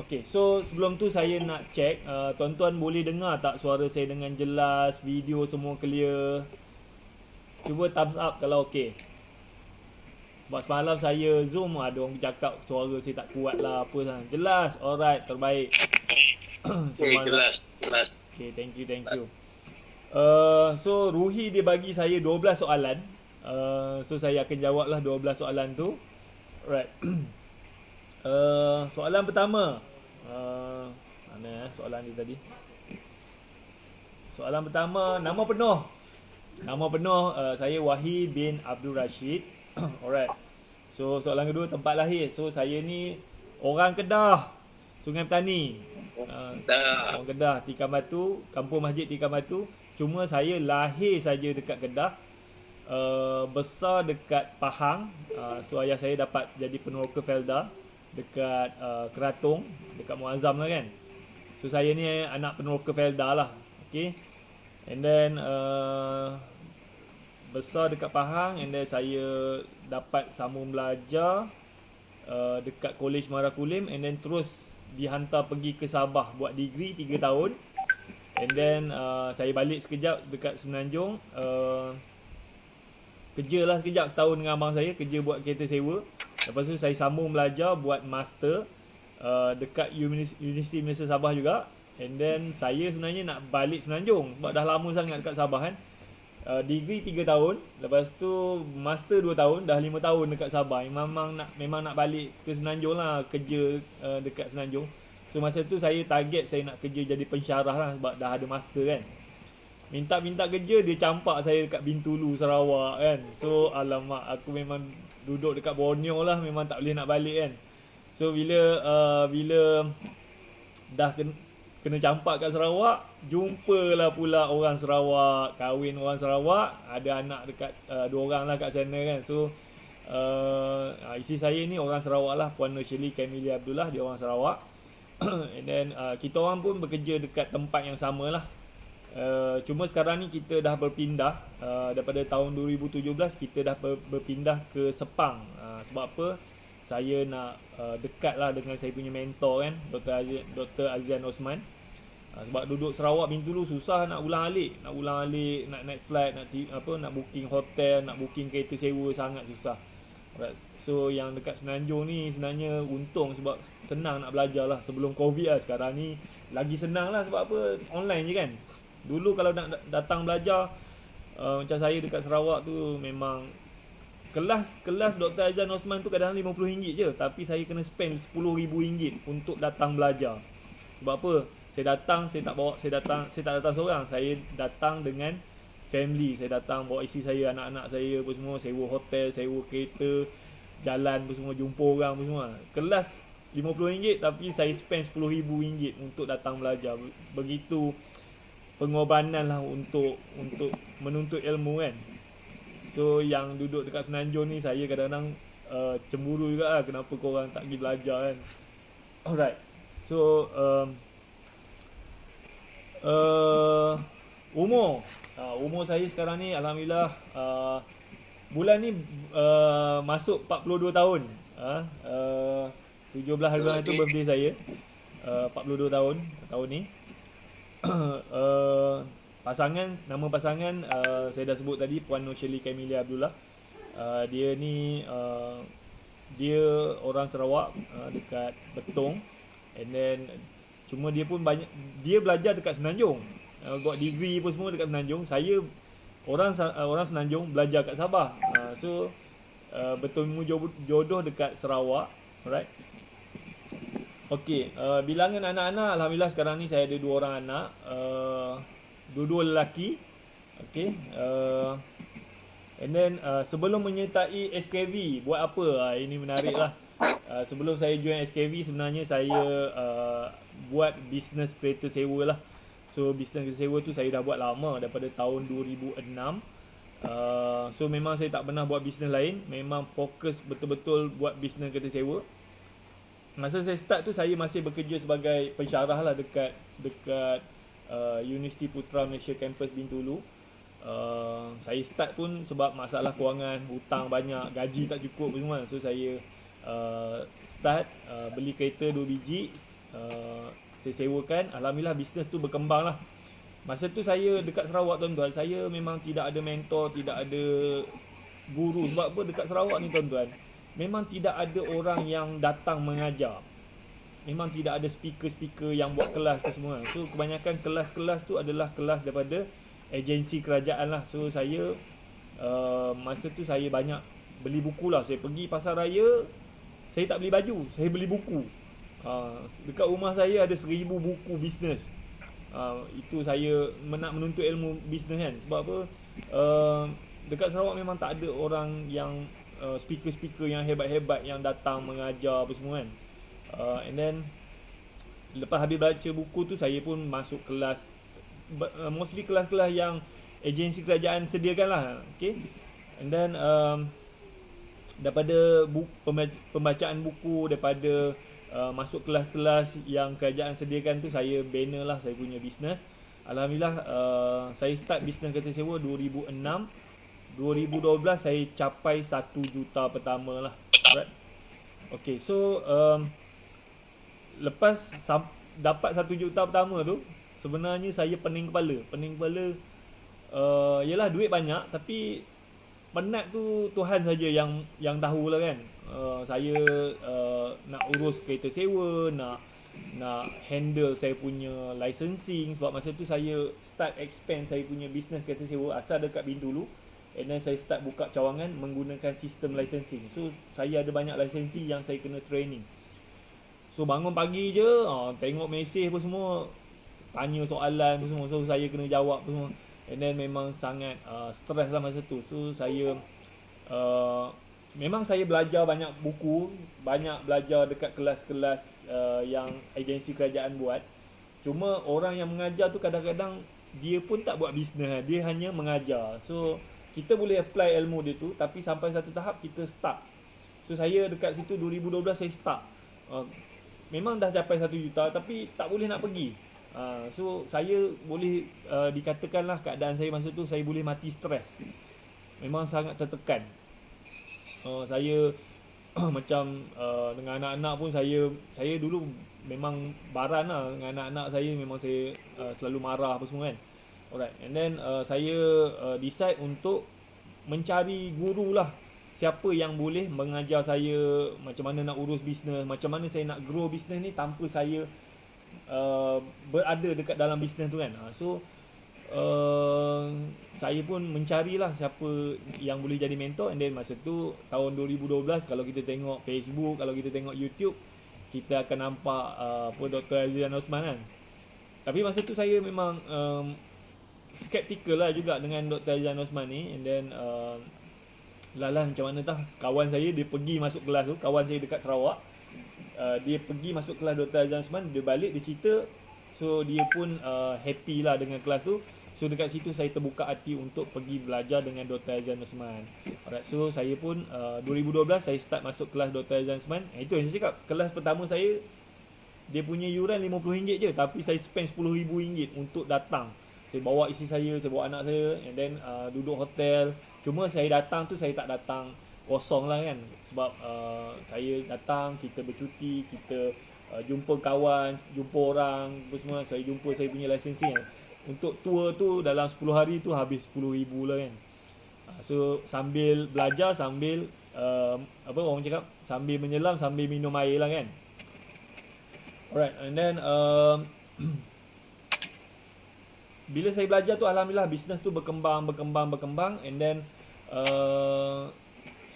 Okay, so sebelum tu saya nak check, tuan-tuan boleh dengar tak suara saya dengan jelas, video semua clear? Cuba thumbs up kalau okay. Sebab semalam saya zoom ada orang cakap suara saya tak kuat lah apa sana. Jelas, alright, terbaik. Jelas. Okay, thank you. So Ruhi dia bagi saya 12 soalan. So saya akan jawab lah 12 soalan tu. Alright. Soalan pertama. Mana soalan dia tadi? Soalan pertama, nama penuh. Nama penuh saya Wahid bin Abdul Rashid. Alright. So soalan kedua, tempat lahir. So saya ni orang Kedah, Sungai Petani. Orang Kedah, Tikam Batu, Kampung Masjid Tikam Batu. Cuma saya lahir saja dekat Kedah. Besar dekat Pahang. So ayah saya dapat jadi peneroka Felda dekat Keratung, dekat Muazzam lah kan. So saya ni anak peneroka Felda lah. Okay. And then besar dekat Pahang, and then saya dapat sambung belajar dekat Kolej Marakulim, and then terus dihantar pergi ke Sabah buat degree 3 tahun. And then saya balik sekejap dekat Semenanjung, kerja lah sekejap setahun dengan abang saya, kerja buat kereta sewa. Lepas tu saya sambung belajar buat master dekat Universiti Malaysia Sabah juga. And then saya sebenarnya nak balik Semenanjung sebab dah lama sangat dekat Sabah kan. Degree 3 tahun, lepas tu master 2 tahun, dah 5 tahun dekat Sabah. Memang nak balik ke Semenanjung lah, kerja dekat Semenanjung. So masa tu saya target saya nak kerja jadi pensyarah lah sebab dah ada master kan. Minta kerja, dia campak saya dekat Bintulu, Sarawak kan. So alamak, aku memang duduk dekat Borneo lah, memang tak boleh nak balik kan. So bila dah kena campak kat Sarawak, jumpalah pula orang Sarawak, kahwin orang Sarawak, ada anak dekat 2 orang lah kat sana kan. So isteri saya ni orang Sarawak lah, Puan Nur Shirley Kamilia Abdullah, dia orang Sarawak. And then kita orang pun bekerja dekat tempat yang sama lah. Cuma sekarang ni kita dah berpindah, daripada tahun 2017 kita dah berpindah ke Sepang. Sebab apa? Saya nak dekat lah dengan saya punya mentor kan, Dr. Azian Osman. Sebab duduk Sarawak Bintulu susah nak ulang-alik, nak naik flight, nak booking hotel, nak booking kereta sewa sangat susah. Alright. So yang dekat Semenanjung ni sebenarnya untung sebab senang nak belajar lah sebelum Covid lah. Sekarang ni lagi senang lah sebab apa? Online je kan. Dulu kalau nak datang belajar macam saya dekat Sarawak tu, memang kelas Dr. Azian Osman tu kadang-kadang RM50 je, tapi saya kena spend RM10,000 untuk datang belajar. Sebab apa? Saya tak datang seorang. Saya datang dengan family. Saya datang bawa isteri saya, anak-anak saya apa semua, sewa hotel, sewa kereta, jalan apa semua, jumpa orang apa semua. Kelas RM50 tapi saya spend RM10,000 untuk datang belajar. Begitu pengorbanan lah untuk menuntut ilmu kan. So yang duduk dekat Semenanjung ni, saya kadang-kadang cemburu juga lah, kenapa korang tak pergi belajar kan. Alright. So umur saya sekarang ni alhamdulillah bulan ni masuk 42 tahun. 17 hari bulan itu birthday saya. 42 tahun ni. Nama pasangan saya dah sebut tadi, Puan Nur Shirley Kamilia Abdullah. Dia ni dia orang Sarawak, dekat Betong. And then cuma dia pun dia belajar dekat Semenanjung, buat degree pun semua dekat Semenanjung. Saya orang Semenanjung belajar kat Sabah. So bertemu jodoh dekat Sarawak. Alright. Okey, bilangan anak-anak, alhamdulillah sekarang ni saya ada 2 orang anak, dua-dua lelaki. Okey. And then sebelum menyertai SKV, buat apa? Ini menarik lah. Sebelum saya join SKV, sebenarnya saya buat bisnes kereta sewa lah. So bisnes kereta sewa tu saya dah buat lama, daripada tahun 2006. So memang saya tak pernah buat bisnes lain, memang fokus betul-betul buat bisnes kereta sewa. Masa saya start tu, saya masih bekerja sebagai pensyarah lah dekat Universiti Putra Malaysia Campus Bintulu. Saya start pun sebab masalah kewangan, hutang banyak, gaji tak cukup semua. So saya start beli kereta 2 biji, saya sewakan. Alhamdulillah bisnes tu berkembang lah. Masa tu saya dekat Sarawak tuan-tuan, saya memang tidak ada mentor, tidak ada guru. Sebab apa, dekat Sarawak ni tuan-tuan, memang tidak ada orang yang datang mengajar. Memang tidak ada speaker-speaker yang buat kelas tu semua. So kebanyakan kelas-kelas tu adalah kelas daripada agensi kerajaan lah. So saya masa tu saya banyak beli buku lah. Saya pergi pasar raya, saya tak beli baju, saya beli buku. Dekat rumah saya ada 1000 buku bisnes. Itu saya nak menuntut ilmu bisnes kan. Sebab apa, dekat Sarawak memang tak ada orang yang speaker-speaker yang hebat-hebat yang datang mengajar apa semua kan. And then lepas habis baca buku tu, saya pun masuk kelas, mostly kelas-kelas yang agensi kerajaan sediakan lah. Okay. And then daripada pembacaan buku, daripada masuk kelas-kelas yang kerajaan sediakan tu, saya banner lah saya punya bisnes. Alhamdulillah, saya start bisnes kereta sewa 2006. 2012 saya capai 1 juta pertama lah. Right. Okay, so lepas dapat 1 juta pertama tu, sebenarnya saya pening kepala. Yelah duit banyak, tapi penat tu Tuhan saja yang tahu lah kan. Saya nak urus kereta sewa, nak handle saya punya licensing. Sebab masa tu saya start expand saya punya business kereta sewa asal dekat Bintulu. And then saya start buka cawangan menggunakan sistem licensing. So saya ada banyak licensing yang saya kena training. So bangun pagi je, tengok mesej apa semua, tanya soalan apa semua. So saya kena jawab apa semua. And then memang sangat stress lah masa tu. So saya memang saya belajar banyak buku, banyak belajar dekat kelas-kelas yang agensi kerajaan buat. Cuma orang yang mengajar tu kadang-kadang dia pun tak buat bisnes, dia hanya mengajar. So kita boleh apply ilmu dia tu, tapi sampai satu tahap kita stuck. So saya dekat situ 2012 saya stuck. Memang dah capai 1 juta tapi tak boleh nak pergi. So saya boleh dikatakanlah keadaan saya masa tu, saya boleh mati stres. Memang sangat tertekan. Saya macam dengan anak-anak pun saya dulu memang baran lah dengan anak-anak saya. Memang saya selalu marah apa semua kan. Alright, and then saya decide untuk mencari guru lah. Siapa yang boleh mengajar saya macam mana nak urus bisnes, macam mana saya nak grow bisnes ni tanpa saya berada dekat dalam bisnes tu kan. So saya pun mencarilah siapa yang boleh jadi mentor. And then masa tu tahun 2012, kalau kita tengok Facebook, kalau kita tengok YouTube, kita akan nampak Dr. Azizan Osman kan. Tapi masa tu saya memang skeptical lah juga dengan Dr. Azizan Osman ni. And then macam mana tah, kawan saya dia pergi masuk kelas tu, kawan saya dekat Sarawak, dia pergi masuk kelas Dr. Azizan Osman, dia balik dia cerita. So dia pun happy lah dengan kelas tu. So dekat situ saya terbuka hati untuk pergi belajar dengan Dr. Azizan Osman. Alright, so saya pun 2012 saya start masuk kelas Dr. Azizan Osman. Itu yang saya cakap, kelas pertama saya dia punya yuran RM50 je, tapi saya spend RM10,000 untuk datang. Saya bawa isteri saya bawa anak saya, and then duduk hotel. Cuma saya datang tu, saya tak datang kosong lah kan. Sebab saya datang, kita bercuti, kita jumpa kawan, jumpa orang apa semua. Saya jumpa saya punya licensing kan. Untuk tour tu dalam 10 hari tu habis RM10,000 lah kan. So sambil belajar, sambil apa orang cakap, sambil menyelam, sambil minum air lah kan. Alright, and then bila saya belajar tu, alhamdulillah bisnes tu berkembang. And then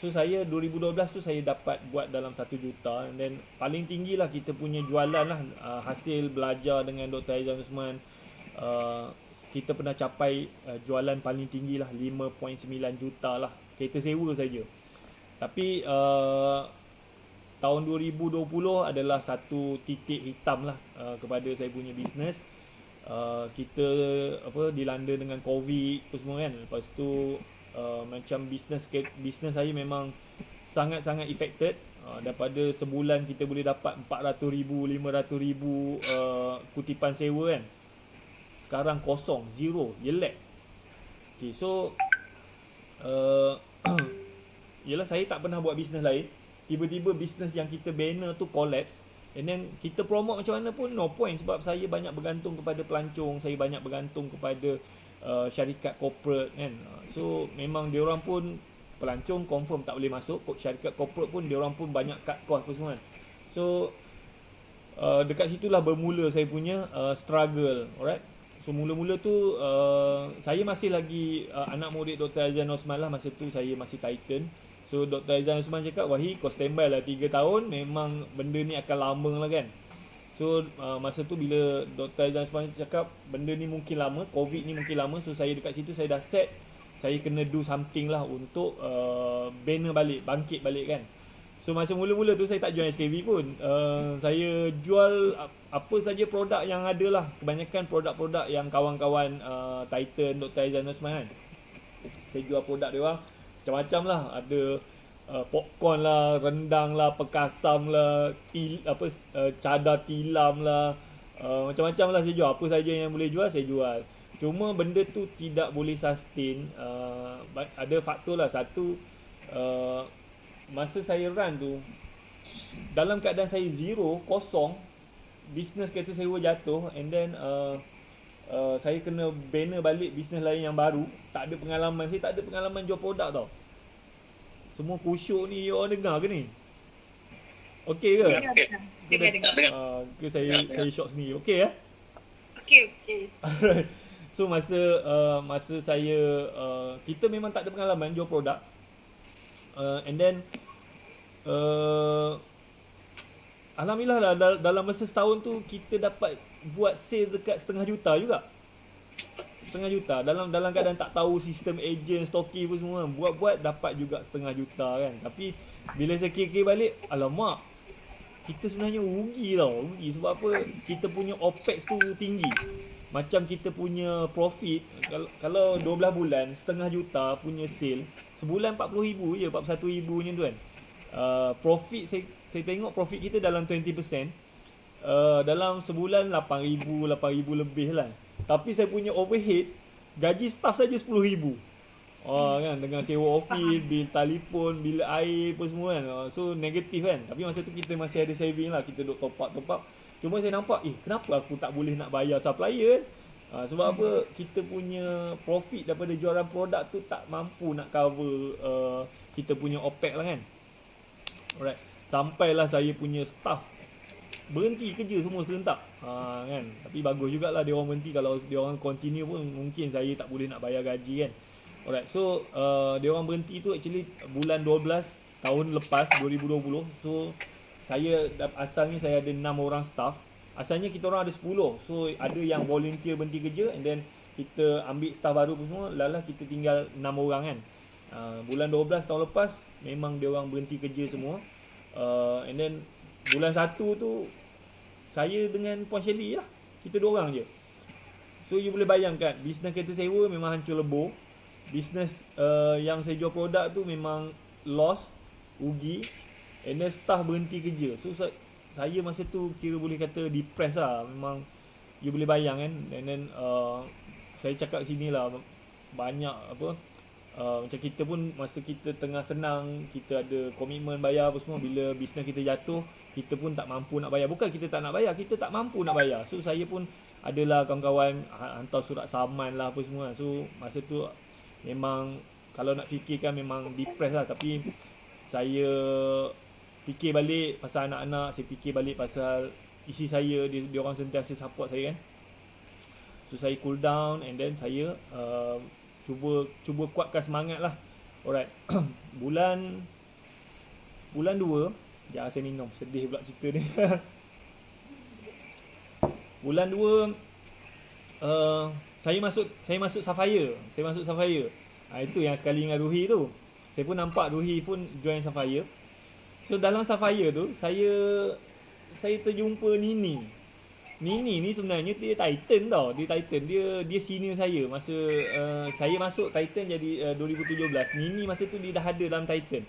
so saya 2012 tu saya dapat buat dalam 1 juta. And then paling tinggi lah kita punya jualan lah, hasil belajar dengan Dr. Azizan Osman, kita pernah capai jualan paling tinggi lah 5.9 juta lah kereta sewa saja. Tapi tahun 2020 adalah satu titik hitam lah kepada saya punya bisnes. Kita dilanda dengan COVID tu semua kan. Lepas tu macam bisnes saya memang sangat-sangat affected. Daripada sebulan kita boleh dapat 400,000, 500,000 kutipan sewa kan. Sekarang kosong, zero, jelek. Okay, so yelah saya tak pernah buat bisnes lain. Tiba-tiba bisnes yang kita banner tu collapse. And then kita promote macam mana pun no point, sebab saya banyak bergantung kepada pelancong, saya banyak bergantung kepada syarikat corporate kan. So memang diorang pun, pelancong confirm tak boleh masuk, syarikat corporate pun diorang pun banyak cut cost apa semua kan. So dekat situlah bermula saya punya struggle. Alright. So mula-mula tu saya masih lagi anak murid Dr. Aizan Osman lah. Masa tu saya masih Titan. So Dr. Aizan Osman cakap, Wahid kau standby lah 3 tahun, memang benda ni akan lama lah kan. So masa tu bila Dr. Aizan Osman cakap benda ni mungkin lama, Covid ni mungkin lama, so saya dekat situ saya dah set, saya kena do something lah untuk banner balik, bangkit balik kan. So masa mula-mula tu saya tak join SKV pun. Saya jual apa saja produk yang ada lah. Kebanyakan produk-produk yang kawan-kawan Titan, Dr. Aizan Osman kan. Saya jual produk dia orang macam-macam lah. Ada popcorn lah, rendang lah, perkasam lah, cadar tilam lah, macam-macam lah saya jual. Apa saja yang boleh jual saya jual. Cuma benda tu tidak boleh sustain. Ada faktor lah. Satu, masa saya run tu, dalam keadaan saya zero, kosong, bisnes kereta sewa jatuh, and then saya kena banner balik bisnes lain yang baru. Tak ada pengalaman, saya tak ada pengalaman jual produk tau. Semua kusyuk ni, you orang dengar ke ni? Okey ke? Dengar. Ke saya shock sendiri. Okey ya? Okey. Alright. So masa saya kita memang tak ada pengalaman jual produk. And then alhamdulillah lah, dalam masa setahun tu kita dapat buat sale dekat RM500,000 juga. RM500,000 dalam keadaan tak tahu sistem agent, stoki pun semua. Buat-buat dapat juga RM500,000 kan. Tapi bila saya kira-kira balik, alamak, kita sebenarnya rugi tau. Rugi sebab apa? Kita punya OPEX tu tinggi. Macam kita punya profit, kalau 12 bulan RM500,000 punya sale, sebulan RM40,000 je, RM41,000 macam tu kan. Profit saya tengok profit kita dalam 20%. Dalam sebulan RM8,000 lebih lah. Tapi saya punya overhead, gaji staff saja RM10,000. Kan, dengan sewa office, bil telefon, bil air pun semua kan. So negatif kan. Tapi masa tu kita masih ada saving lah, kita duk top up. Cuma saya nampak, kenapa aku tak boleh nak bayar supplier kan? Sebab apa? Kita punya profit daripada jualan produk tu tak mampu nak cover kita punya OPEX lah kan. Alright. Sampailah saya punya staff berhenti kerja semua serentak. Kan. Tapi bagus jugalah dia orang berhenti. Kalau dia orang continue pun mungkin saya tak boleh nak bayar gaji kan. Alright. So dia orang berhenti tu actually bulan 12 tahun lepas 2020. So asalnya saya ada 6 orang staff. Asalnya kita orang ada 10. So ada yang volunteer berhenti kerja, and then kita ambil staff baru pun semua. Lalah kita tinggal 6 orang kan. Bulan 12 tahun lepas memang dia orang berhenti kerja semua. And then bulan 1 tu saya dengan Puan Shelly lah. Kita 2 orang je. So you boleh bayangkan, bisnes kereta sewa memang hancur lebur. Bisnes yang saya jual produk tu memang loss, rugi. And then staff berhenti kerja. So saya masa tu kira boleh kata depressed lah. Memang you boleh bayang kan. And then saya cakap sini lah, banyak apa, macam kita pun masa kita tengah senang, kita ada komitmen bayar apa semua. Bila bisnes kita jatuh, kita pun tak mampu nak bayar. Bukan kita tak nak bayar, kita tak mampu nak bayar. So saya pun adalah kawan-kawan hantar surat saman lah apa semua. So masa tu memang kalau nak fikirkan memang depressed lah. Tapi saya fikir balik pasal anak-anak, saya fikir balik pasal isi saya, dia orang sentiasa support saya kan. So saya cool down, and then saya cuba kuatkan semangat lah. Alright. Bulan 2, jangan saya minum, sedih pula cerita ni. Bulan 2 saya masuk Sapphire. Itu yang sekali dengan Ruhi tu. Saya pun nampak Ruhi pun join Sapphire. So dalam Sapphire tu saya terjumpa Nini. Nini ni sebenarnya dia Titan tau. Dia senior saya masa saya masuk Titan jadi 2017. Nini masa tu dia dah ada dalam Titan.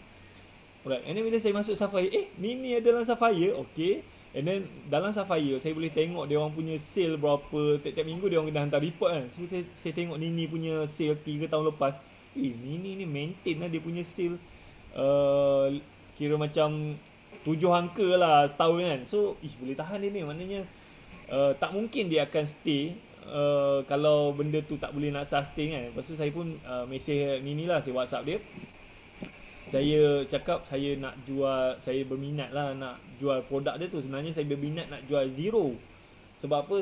Alright. And then bila saya masuk Sapphire, Nini ada dalam Sapphire. Okay. And then dalam Sapphire saya boleh tengok dia orang punya sale berapa. Tiap-tiap minggu dia orang kena hantar report kan. So saya tengok Nini punya sale 3 tahun lepas. Nini ni maintain lah dia punya sale. Kira macam 7 angka lah setahun kan. So boleh tahan dia ni, maknanya tak mungkin dia akan stay kalau benda tu tak boleh nak sustain kan. Lepas tu saya pun mesej ni lah, saya WhatsApp dia. Saya cakap saya nak jual, saya berminat lah nak jual produk dia tu. Sebenarnya saya berminat nak jual Zero. Sebab apa,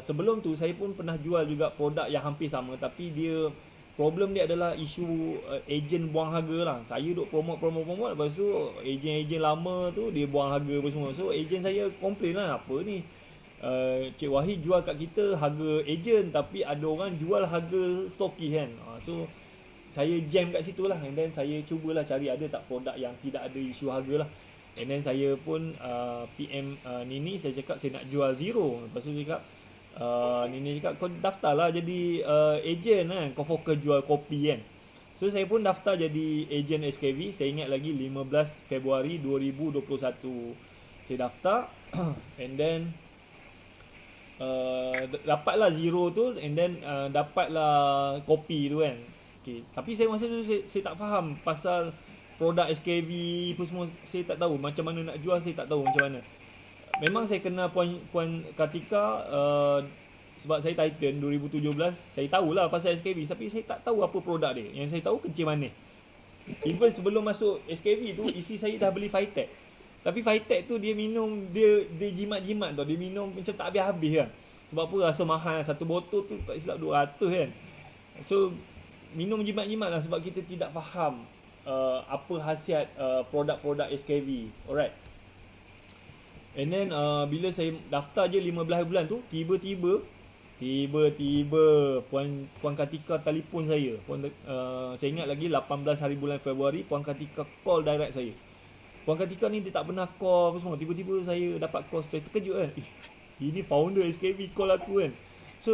sebelum tu saya pun pernah jual juga produk yang hampir sama, tapi dia problem dia adalah isu ejen buang harga lah. Saya duk promote, lepas tu ejen lama tu dia buang harga apa semua. So ejen saya komplain lah, apa ni, Cik Wahid jual kat kita harga ejen, tapi ada orang jual harga stokis kan. So saya jam kat situ lah. And then saya cubalah cari ada tak produk yang tidak ada isu harga lah. And then saya pun PM Nini, saya cakap saya nak jual Zero. Lepas tu cakap Nini cakap kau daftar lah jadi ejen kan, kau fokus jual kopi kan. So saya pun daftar jadi ejen SKV. Saya ingat lagi 15 Februari 2021 saya daftar. And then dapatlah Zero tu. And then dapatlah kopi tu kan. Okay. Tapi saya masa tu saya tak faham pasal produk SKV apa semua. Saya tak tahu macam mana nak jual, saya tak tahu macam mana. Memang saya kenal Puan Kartika sebab saya Titan 2017. Saya tahulah pasal SKV, tapi saya tak tahu apa produk dia. Yang saya tahu kencing manis. Even sebelum masuk SKV tu, isi saya dah beli Vitek. Tapi Vitek tu dia minum, dia jimat-jimat tau. Dia minum macam tak habis-habis kan. Sebab apa, rasa mahal. Satu botol tu tak silap 200 kan. So minum jimat-jimat lah sebab kita tidak faham apa khasiat produk-produk SKV. Alright. And then bila saya daftar je 15 bulan tu, tiba-tiba Puan Kartika telefon saya. Saya ingat lagi 18 hari bulan Februari, Puan Kartika call direct saya. Puan Kartika ni dia tak pernah call apa semua. Tiba-tiba saya dapat call, saya terkejut kan. Ini founder SKV call aku kan. So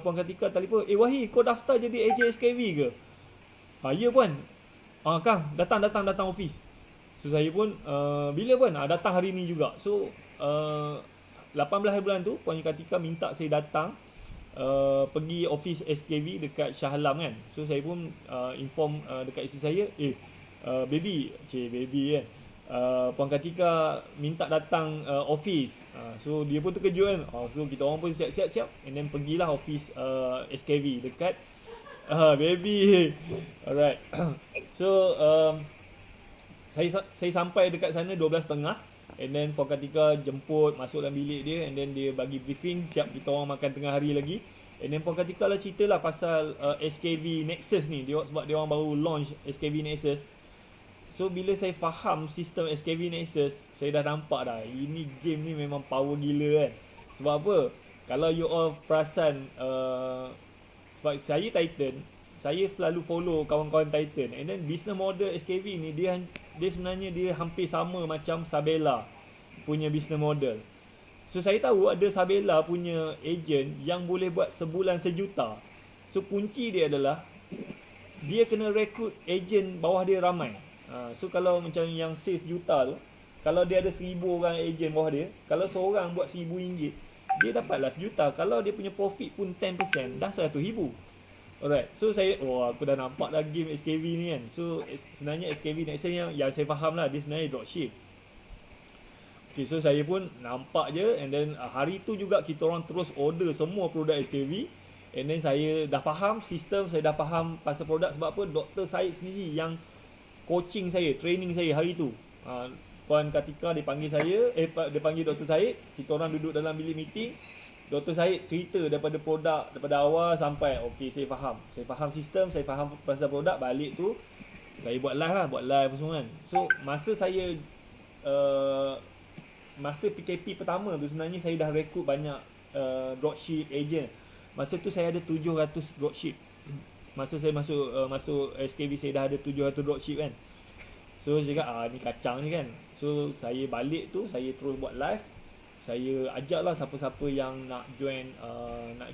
Puan Kartika telefon, Wahid, kau daftar jadi ejen SKV ke? Ya puan. Kang, datang office. So saya pun bila puan? Datang hari ni juga. So 18 bulan tu Puan Kartika minta saya datang pergi office SKV dekat Shah Alam kan. So saya pun inform dekat isteri saya, baby kan, Puan Kartika minta datang office. So dia pun terkejut kan. So kita orang pun siap-siap and then pergilah office SKV dekat baby. Alright. So saya sampai dekat sana 12.30. And then Puan Kartika jemput, masuk dalam bilik dia. And then dia bagi briefing, siap kita orang makan tengah hari lagi. And then Puan Kartika lah cerita lah pasal SKV Nexus ni. Sebab dia orang baru launch SKV Nexus. So bila saya faham sistem SKV Nexus, saya dah nampak dah, ini game ni memang power gila kan. Sebab apa? Kalau you all perasan, sebab saya Titan, saya selalu follow kawan-kawan Titan. And then business model SKV ni dia sebenarnya dia hampir sama macam Sabela punya business model. So saya tahu ada Sabela punya agent yang boleh buat sebulan 1 juta. So kunci dia adalah dia kena rekrut agent bawah dia ramai. So kalau macam yang sales juta tu, kalau dia ada 1,000 orang agent bawah dia, kalau seorang buat RM1,000, dia dapatlah 1 juta. Kalau dia punya profit pun 10%, dah 100,000. Alright. So saya, aku dah nampak dah game SKV ni kan. So sebenarnya SKV Nexus yang saya faham lah, dia sebenarnya dropship. Okay, so saya pun nampak je. And then hari tu juga kita orang terus order semua produk SKV. And then saya dah faham sistem, saya dah faham pasal produk. Sebab apa, Dr. Syed sendiri yang coaching saya, training saya hari tu. Puan Kartika dia panggil saya, dia panggil Dr. Syed. Kita orang duduk dalam bilik meeting. Dr. Syed cerita daripada produk, daripada awal sampai, okey, saya faham. Saya faham sistem, saya faham pasal produk. Balik tu saya buat live apa semua kan. So masa saya masa PKP pertama tu, sebenarnya saya dah rekrut banyak dropship agent. Masa tu saya ada 700 dropship. Masa saya masuk SKV, saya dah ada 700 dropship kan. So saya cakap, ni kacang ni kan. So saya balik tu, saya terus buat live. Saya ajaklah siapa-siapa yang nak join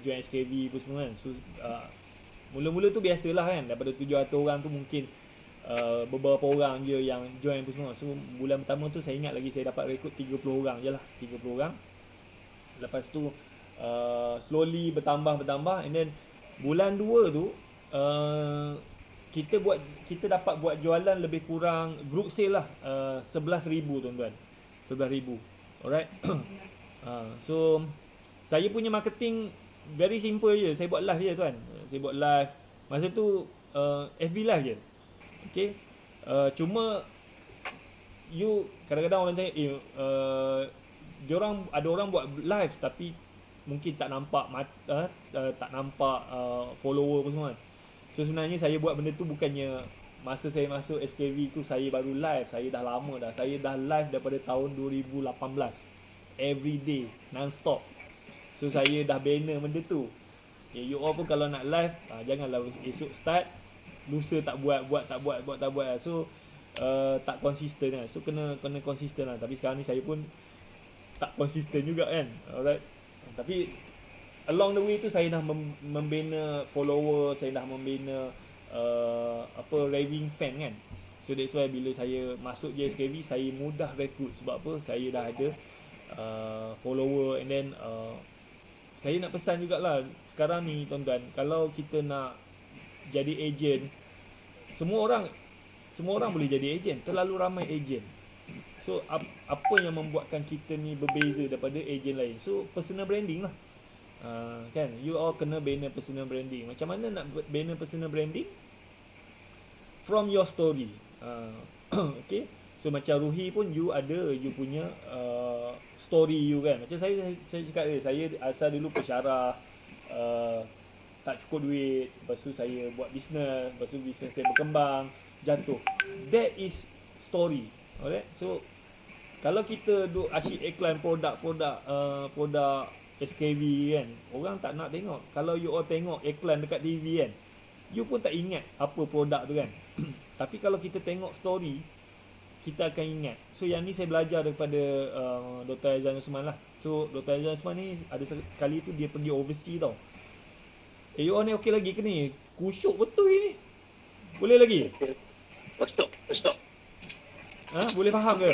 SKV apa semua kan. So mula-mula tu biasalah kan, daripada 700 orang tu mungkin beberapa orang je yang join apa semua. So bulan pertama tu saya ingat lagi saya dapat rekrut 30 orang je lah, 30 orang. Lepas tu slowly bertambah. And then bulan 2 tu kita dapat buat jualan lebih kurang group sale lah 11,000 tuan-tuan. 11,000. Alright. So saya punya marketing very simple je. Saya buat live je tuan. Saya buat live. Masa tu FB live je. Okay. Cuma you kadang-kadang orang tanya ada orang buat live tapi mungkin tak nampak tak nampak follower apa semua. So sebenarnya saya buat benda tu bukannya masa saya masuk SKV tu saya baru live. Saya dah lama dah. Saya dah live daripada tahun 2018. Every day, non-stop. So saya dah banner benda tu. Okay, you all pun kalau nak live, janganlah esok start, lusa tak buat. So tak konsisten lah. So kena konsisten lah. Tapi sekarang ni saya pun tak konsisten juga kan. Alright. Tapi along the way tu saya dah membina follower, saya dah membina raving fan kan. So that's why bila saya masuk JSKV saya mudah rekrut. Sebab apa? Saya dah ada follower. And then saya nak pesan jugalah sekarang ni tuan-tuan, kalau kita nak jadi ejen, semua orang boleh jadi ejen. Terlalu ramai ejen. So apa yang membuatkan kita ni berbeza daripada ejen lain? So personal branding lah. Kan, you all kena bina personal branding. Macam mana nak bina personal branding? From your story. Okay. So macam Ruhi pun you punya story you kan. Macam saya cakap saya asal dulu pesyarah, tak cukup duit, lepas tu saya buat bisnes, lepas tu bisnes saya berkembang, jatuh. That is story. Alright. So kalau kita duk asyik iklan produk SKV kan, orang tak nak tengok. Kalau you all tengok iklan dekat TV kan, you pun tak ingat apa produk tu kan. Tapi kalau kita tengok story, kita akan ingat. So yang ni saya belajar daripada Dr. Aizan Osman lah. So Dr. Aizan Osman ni ada sekali tu dia pergi overseas tau. You all ni okey lagi ke ni? Kusyuk betul ni. Boleh lagi? Stop. Boleh faham ke?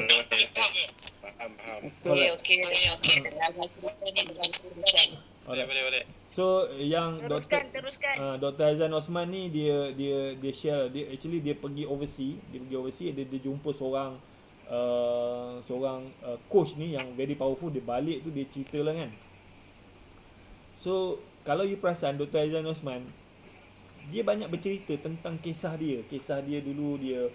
Faham. Okey. Dalam cerita ni bukan seteruskan. Boleh. So yang Teruskan. Dr. Aizan Osman ni dia share, dia pergi overseas, dia jumpa seorang coach ni yang very powerful. Dia balik tu dia cerita lah kan. So kalau you perasan Dr. Aizan Osman, dia banyak bercerita tentang kisah dia dulu. Dia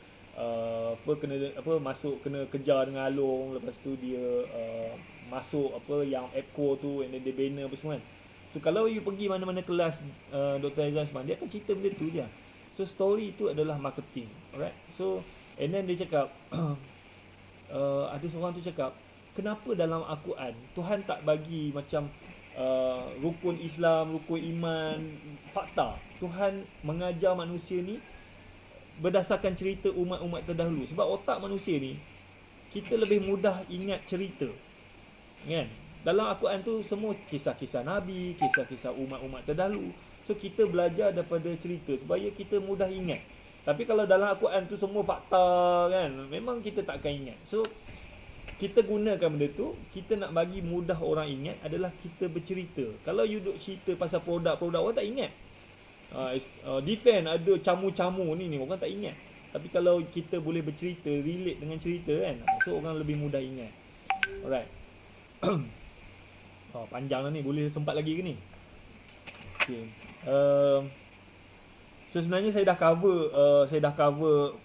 kena kejar dengan Along, lepas tu dia masuk yang Epco tu, and then dia banner apa semua kan. So kalau you pergi mana-mana kelas Dr. Aizan Osman, dia akan cerita benda tu je. So story tu adalah marketing. Alright. So and then dia cakap ada seorang tu cakap, kenapa dalam Al-Quran Tuhan tak bagi macam rukun Islam, rukun iman, fakta. Tuhan mengajar manusia ni berdasarkan cerita umat-umat terdahulu. Sebab otak manusia ni, kita lebih mudah ingat cerita kan. Dalam Al-Quran tu semua kisah-kisah Nabi, kisah-kisah umat-umat terdahulu. So kita belajar daripada cerita supaya kita mudah ingat. Tapi kalau dalam Al-Quran tu semua fakta kan, memang kita tak akan ingat. So kita gunakan benda tu, kita nak bagi mudah orang ingat adalah kita bercerita. Kalau you duk cerita pasal produk-produk, orang tak ingat. Defend ada camu-camu ni orang tak ingat. Tapi kalau kita boleh bercerita, relate dengan cerita kan, so orang lebih mudah ingat. Alright. Panjang lah ni, boleh sempat lagi ke ni? Okay. So sebenarnya saya dah cover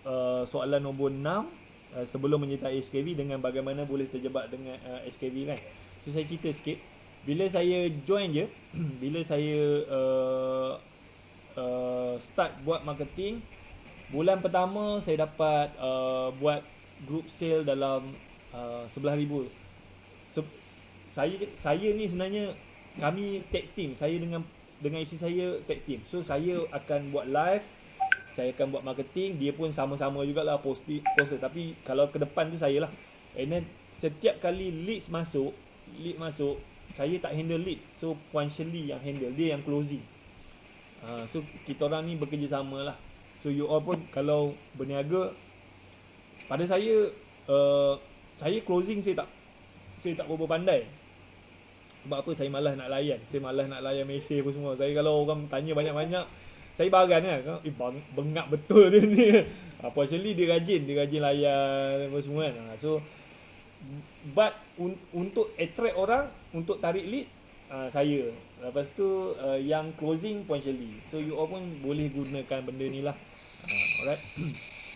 soalan nombor 6 sebelum menyertai SKV dengan bagaimana boleh terjebak dengan SKV kan. So saya cerita sikit. Bila saya join je, bila saya start buat marketing, bulan pertama saya dapat buat group sale dalam 11,000. Saya ni sebenarnya kami tag team. Saya dengan isteri saya tag team. So saya akan buat live, saya akan buat marketing, dia pun sama-sama jugalah poster. Tapi kalau ke depan tu saya lah. And then setiap kali leads masuk, saya tak handle leads. So Puan Shirley yang handle, dia yang closing. So kita orang ni bekerjasama lah. So you all pun kalau berniaga, pada saya closing saya tak berapa pandai. Sebab apa? Saya malas nak layan. Saya malas nak layan mesej apa semua. Saya kalau orang tanya banyak-banyak, saya baran kan. Bengap betul dia ni. Puan Shirley dia rajin layan apa semua kan. So but untuk attract orang, untuk tarik lead, saya. Lepas tu yang closing Puan Shirley. So you all pun boleh gunakan benda ni lah. Alright.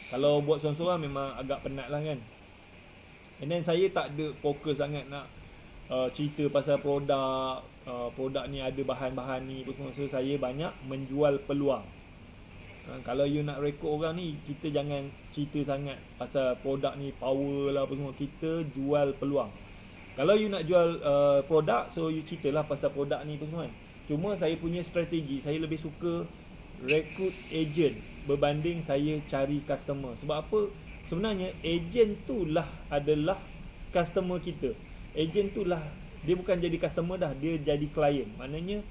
Kalau buat seorang-seorang memang agak penat lah kan. And then saya tak ada fokus sangat nak cerita pasal produk, produk ni ada bahan-bahan ni apa semua. So saya banyak menjual peluang. Kalau you nak rekod orang ni, kita jangan cerita sangat pasal produk ni power lah apa semua. Kita jual peluang. Kalau you nak jual produk, so you ceritalah pasal produk ni apa semua kan. Cuma saya punya strategi, saya lebih suka rekrut agent berbanding saya cari customer. Sebab apa? Sebenarnya agent tu lah adalah customer kita. Agent tu lah, dia bukan jadi customer dah, dia jadi klien. Maknanya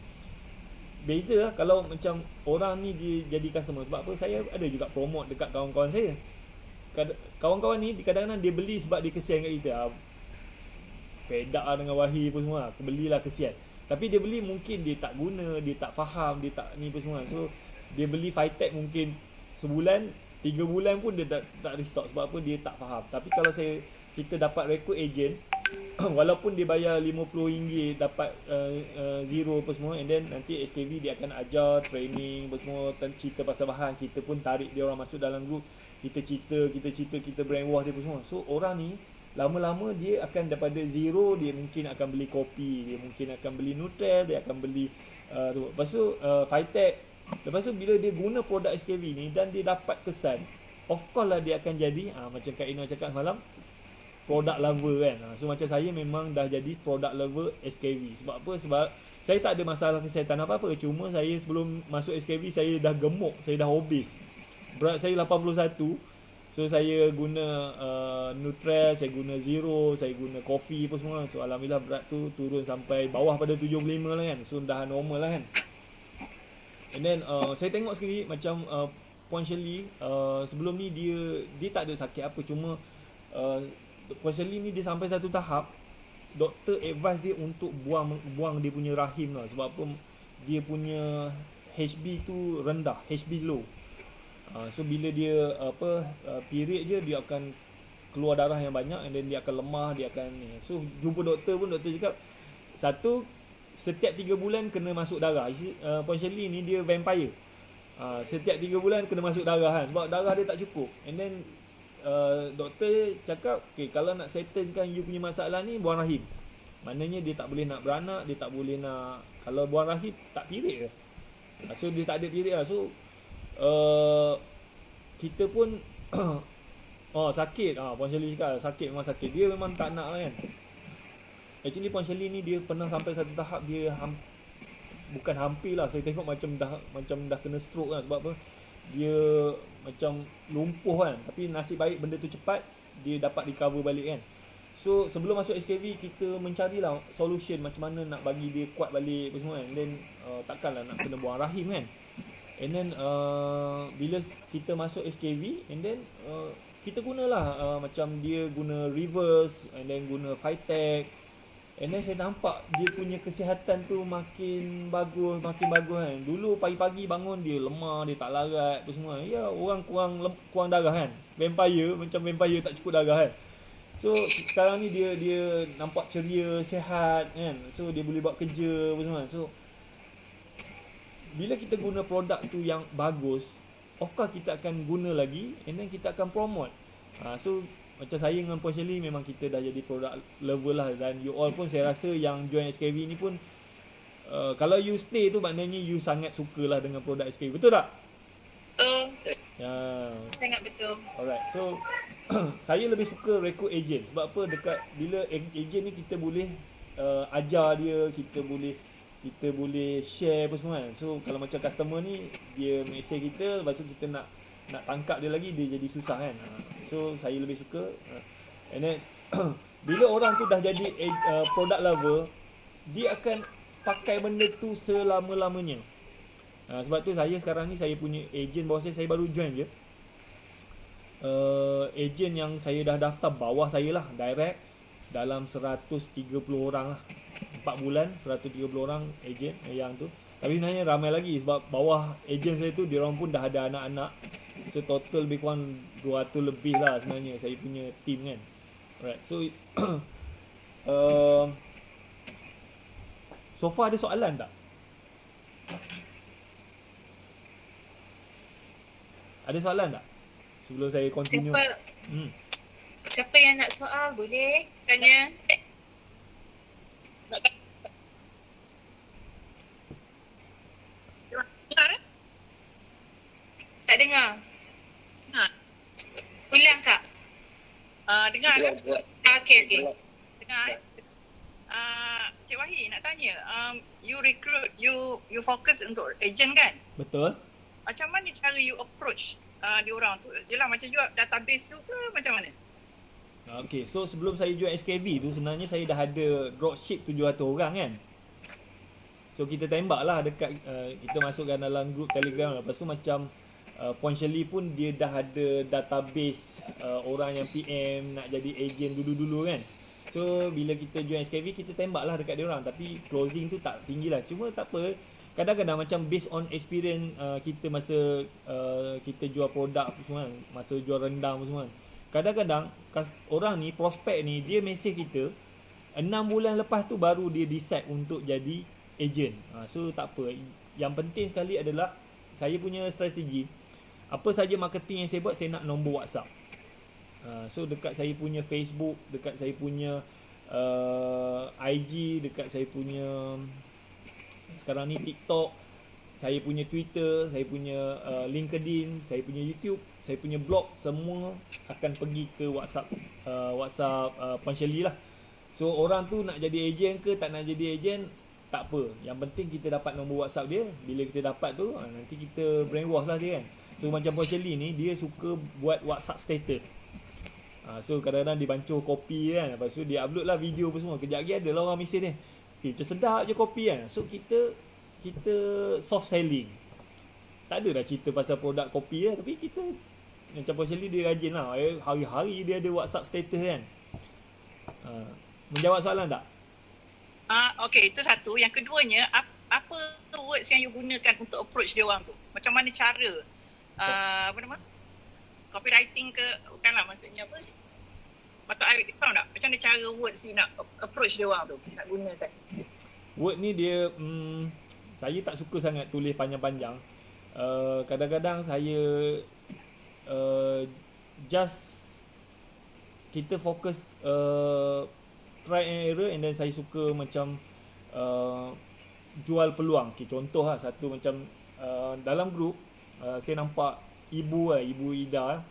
beza lah kalau macam orang ni dia jadi customer. Sebab apa? Saya ada juga promote dekat kawan-kawan saya. Kawan-kawan ni kadang-kadang dia beli sebab dia kesian kat kita. Fed up lah dengan Wahid apa semua. Aku belilah kesian. Tapi dia beli mungkin dia tak guna, dia tak faham, dia tak ni apa semua. So dia beli Fitech mungkin sebulan, 3 bulan pun dia tak restock. Sebab apa? Dia tak faham. Tapi kalau kita dapat rekrut agent, walaupun dia bayar RM50 dapat zero apa semua, and then nanti SKV dia akan ajar training apa semua, cerita pasal bahan, kita pun tarik dia orang masuk dalam group, kita cerita, kita brainwash dia apa semua. So orang ni lama-lama dia akan daripada zero, dia mungkin akan beli kopi, dia mungkin akan beli Nutrel, dia akan beli lepas tu Fitech. Lepas tu bila dia guna produk SKV ni dan dia dapat kesan, of course lah dia akan jadi macam Kak Ina cakap semalam, product lover kan. So macam saya memang dah jadi product lover SKV. Sebab apa? Sebab saya tak ada masalah kesihatan apa-apa. Cuma saya sebelum masuk SKV saya dah gemuk, saya dah obese. Berat saya 81. So saya guna Nutrel, saya guna Zero, saya guna coffee apa semua. So alhamdulillah berat tu turun sampai bawah pada 75 lah kan. So dah normal lah kan. And then saya tengok sekali macam Puan Shirley sebelum ni dia tak ada sakit apa. Cuma Puan Shirley ni dia sampai satu tahap doktor advise dia untuk buang dia punya rahim lah. Sebab apa? Dia punya HB tu rendah, HB low. So bila dia period je, dia akan keluar darah yang banyak, and then dia akan lemah, dia akan ni. So jumpa doktor pun doktor cakap setiap 3 bulan kena masuk darah. Puan Shirley ni dia vampire. Setiap 3 bulan kena masuk darah kan, sebab darah dia tak cukup. And then doktor cakap, okay, kalau nak settlekan you punya masalah ni, buang rahim. Maknanya dia tak boleh nak beranak, dia tak boleh nak, kalau buang rahim tak period ke. So dia tak ada period lah. So kita pun sakit. Puan Shirley cakap sakit, memang sakit. Dia memang tak nak lah kan. Actually Puan Shirley ni dia pernah sampai satu tahap dia bukan hampir lah, saya tengok macam dah kena stroke kan. Sebab apa? Dia macam lumpuh kan. Tapi nasib baik benda tu cepat, dia dapat recover balik kan. So sebelum masuk SKV, kita mencarilah solution macam mana nak bagi dia kuat balik apa semua kan. And then takkanlah nak kena buang rahim kan. And then bila kita masuk SKV, and then kita gunalah macam dia guna reverse, and then guna Fitech. And then saya nampak dia punya kesihatan tu makin bagus kan. Dulu pagi-pagi bangun dia lemah, dia tak larat apa semua. Ya, orang kurang darah kan. Vampire, macam vampire tak cukup darah kan. So sekarang ni dia nampak ceria, sihat kan. So dia boleh buat kerja apa semua. So bila kita guna produk tu yang bagus, of course kita akan guna lagi, and then kita akan promote. So macam saya dengan Puan Shirley memang kita dah jadi product lover lah. Dan you all pun saya rasa yang join SKV ni pun kalau you stay tu maknanya you sangat sukalah dengan produk SKV. Betul tak? Betul. Ya. Sangat betul. Alright. So saya lebih suka rekrut agent. Sebab apa? Bila agent ni kita boleh ajar dia, kita boleh share apa semua kan. So kalau macam customer ni dia mesej kita, lepas tu kita nak tangkap dia lagi, dia jadi susah kan. So saya lebih suka. And then bila orang tu dah jadi product lover, dia akan pakai benda tu selama-lamanya. Sebab tu saya sekarang ni saya punya agent bawah saya baru join je. Agent yang saya dah daftar bawah saya lah, direct dalam 130 orang lah. 4 bulan 130 orang agent yang tu. Tapi sebenarnya ramai lagi sebab bawah ejen saya tu diorang pun dah ada anak-anak. So total lebih kurang 200 lebih lah sebenarnya saya punya team kan. Alright. So so far ada soalan tak? Ada soalan tak? Sebelum saya continue. Siapa yang nak soal boleh tanya. Tak dengar. Ulang tak? Dengar ke? Okey. Dengar. Cik Wahid nak tanya, you recruit, you fokus untuk agent kan? Betul. Macam mana cara you approach diorang tu? Yelah macam you database you ke macam mana? Okay, so sebelum saya join SKV tu sebenarnya saya dah ada dropship 700 orang kan. So kita tembak lah dekat, kita masukkan dalam group Telegram. Lepas tu macam Puan Shirley pun dia dah ada database orang yang PM nak jadi agent dulu-dulu kan. So bila kita join SKV kita tembak lah dekat dia orang. Tapi closing tu tak tinggi lah. Cuma tak apa, kadang-kadang macam based on experience kita masa kita jual produk semua, masa jual rendang semua. Kadang-kadang orang ni, prospek ni, dia mesej kita 6 bulan lepas tu baru dia decide untuk jadi agent. So tak apa. Yang penting sekali adalah saya punya strategi. Apa saja marketing yang saya buat, saya nak nombor WhatsApp. So dekat saya punya Facebook, dekat saya punya IG, dekat saya punya sekarang ni TikTok, saya punya Twitter, saya punya LinkedIn, saya punya YouTube, saya punya blog, semua akan pergi ke WhatsApp Puan Shirley lah. So orang tu nak jadi ejen ke tak nak jadi ejen, tak apa. Yang penting kita dapat nombor WhatsApp dia. Bila kita dapat tu, nanti kita brainwash lah dia kan. So macam Puan Shirley ni, dia suka buat WhatsApp status. So kadang-kadang dia bancur kopi kan. Lepas tu dia upload lah video apa semua. Kejap lagi ada lah orang mesej dia, macam sedap je kopi kan. So kita soft selling. Tak ada dah cerita pasal produk kopi lah. Tapi kita macam Puan Shirley dia rajin lah. Hari-hari dia ada WhatsApp status kan. Menjawab soalan tak? Okay, itu satu. Yang keduanya, apa words yang you gunakan untuk approach dia orang tu? Macam mana cara? Apa nama? Copywriting ke? Bukanlah maksudnya apa? Patut I faham tak? Macam mana cara words you nak approach dia orang tu? Nak gunakan? Word ni dia, saya tak suka sangat tulis panjang-panjang. Kadang-kadang saya just kita fokus try and error, and then saya suka macam jual peluang. Okay, contoh lah satu macam dalam grup saya nampak Ibu Ida,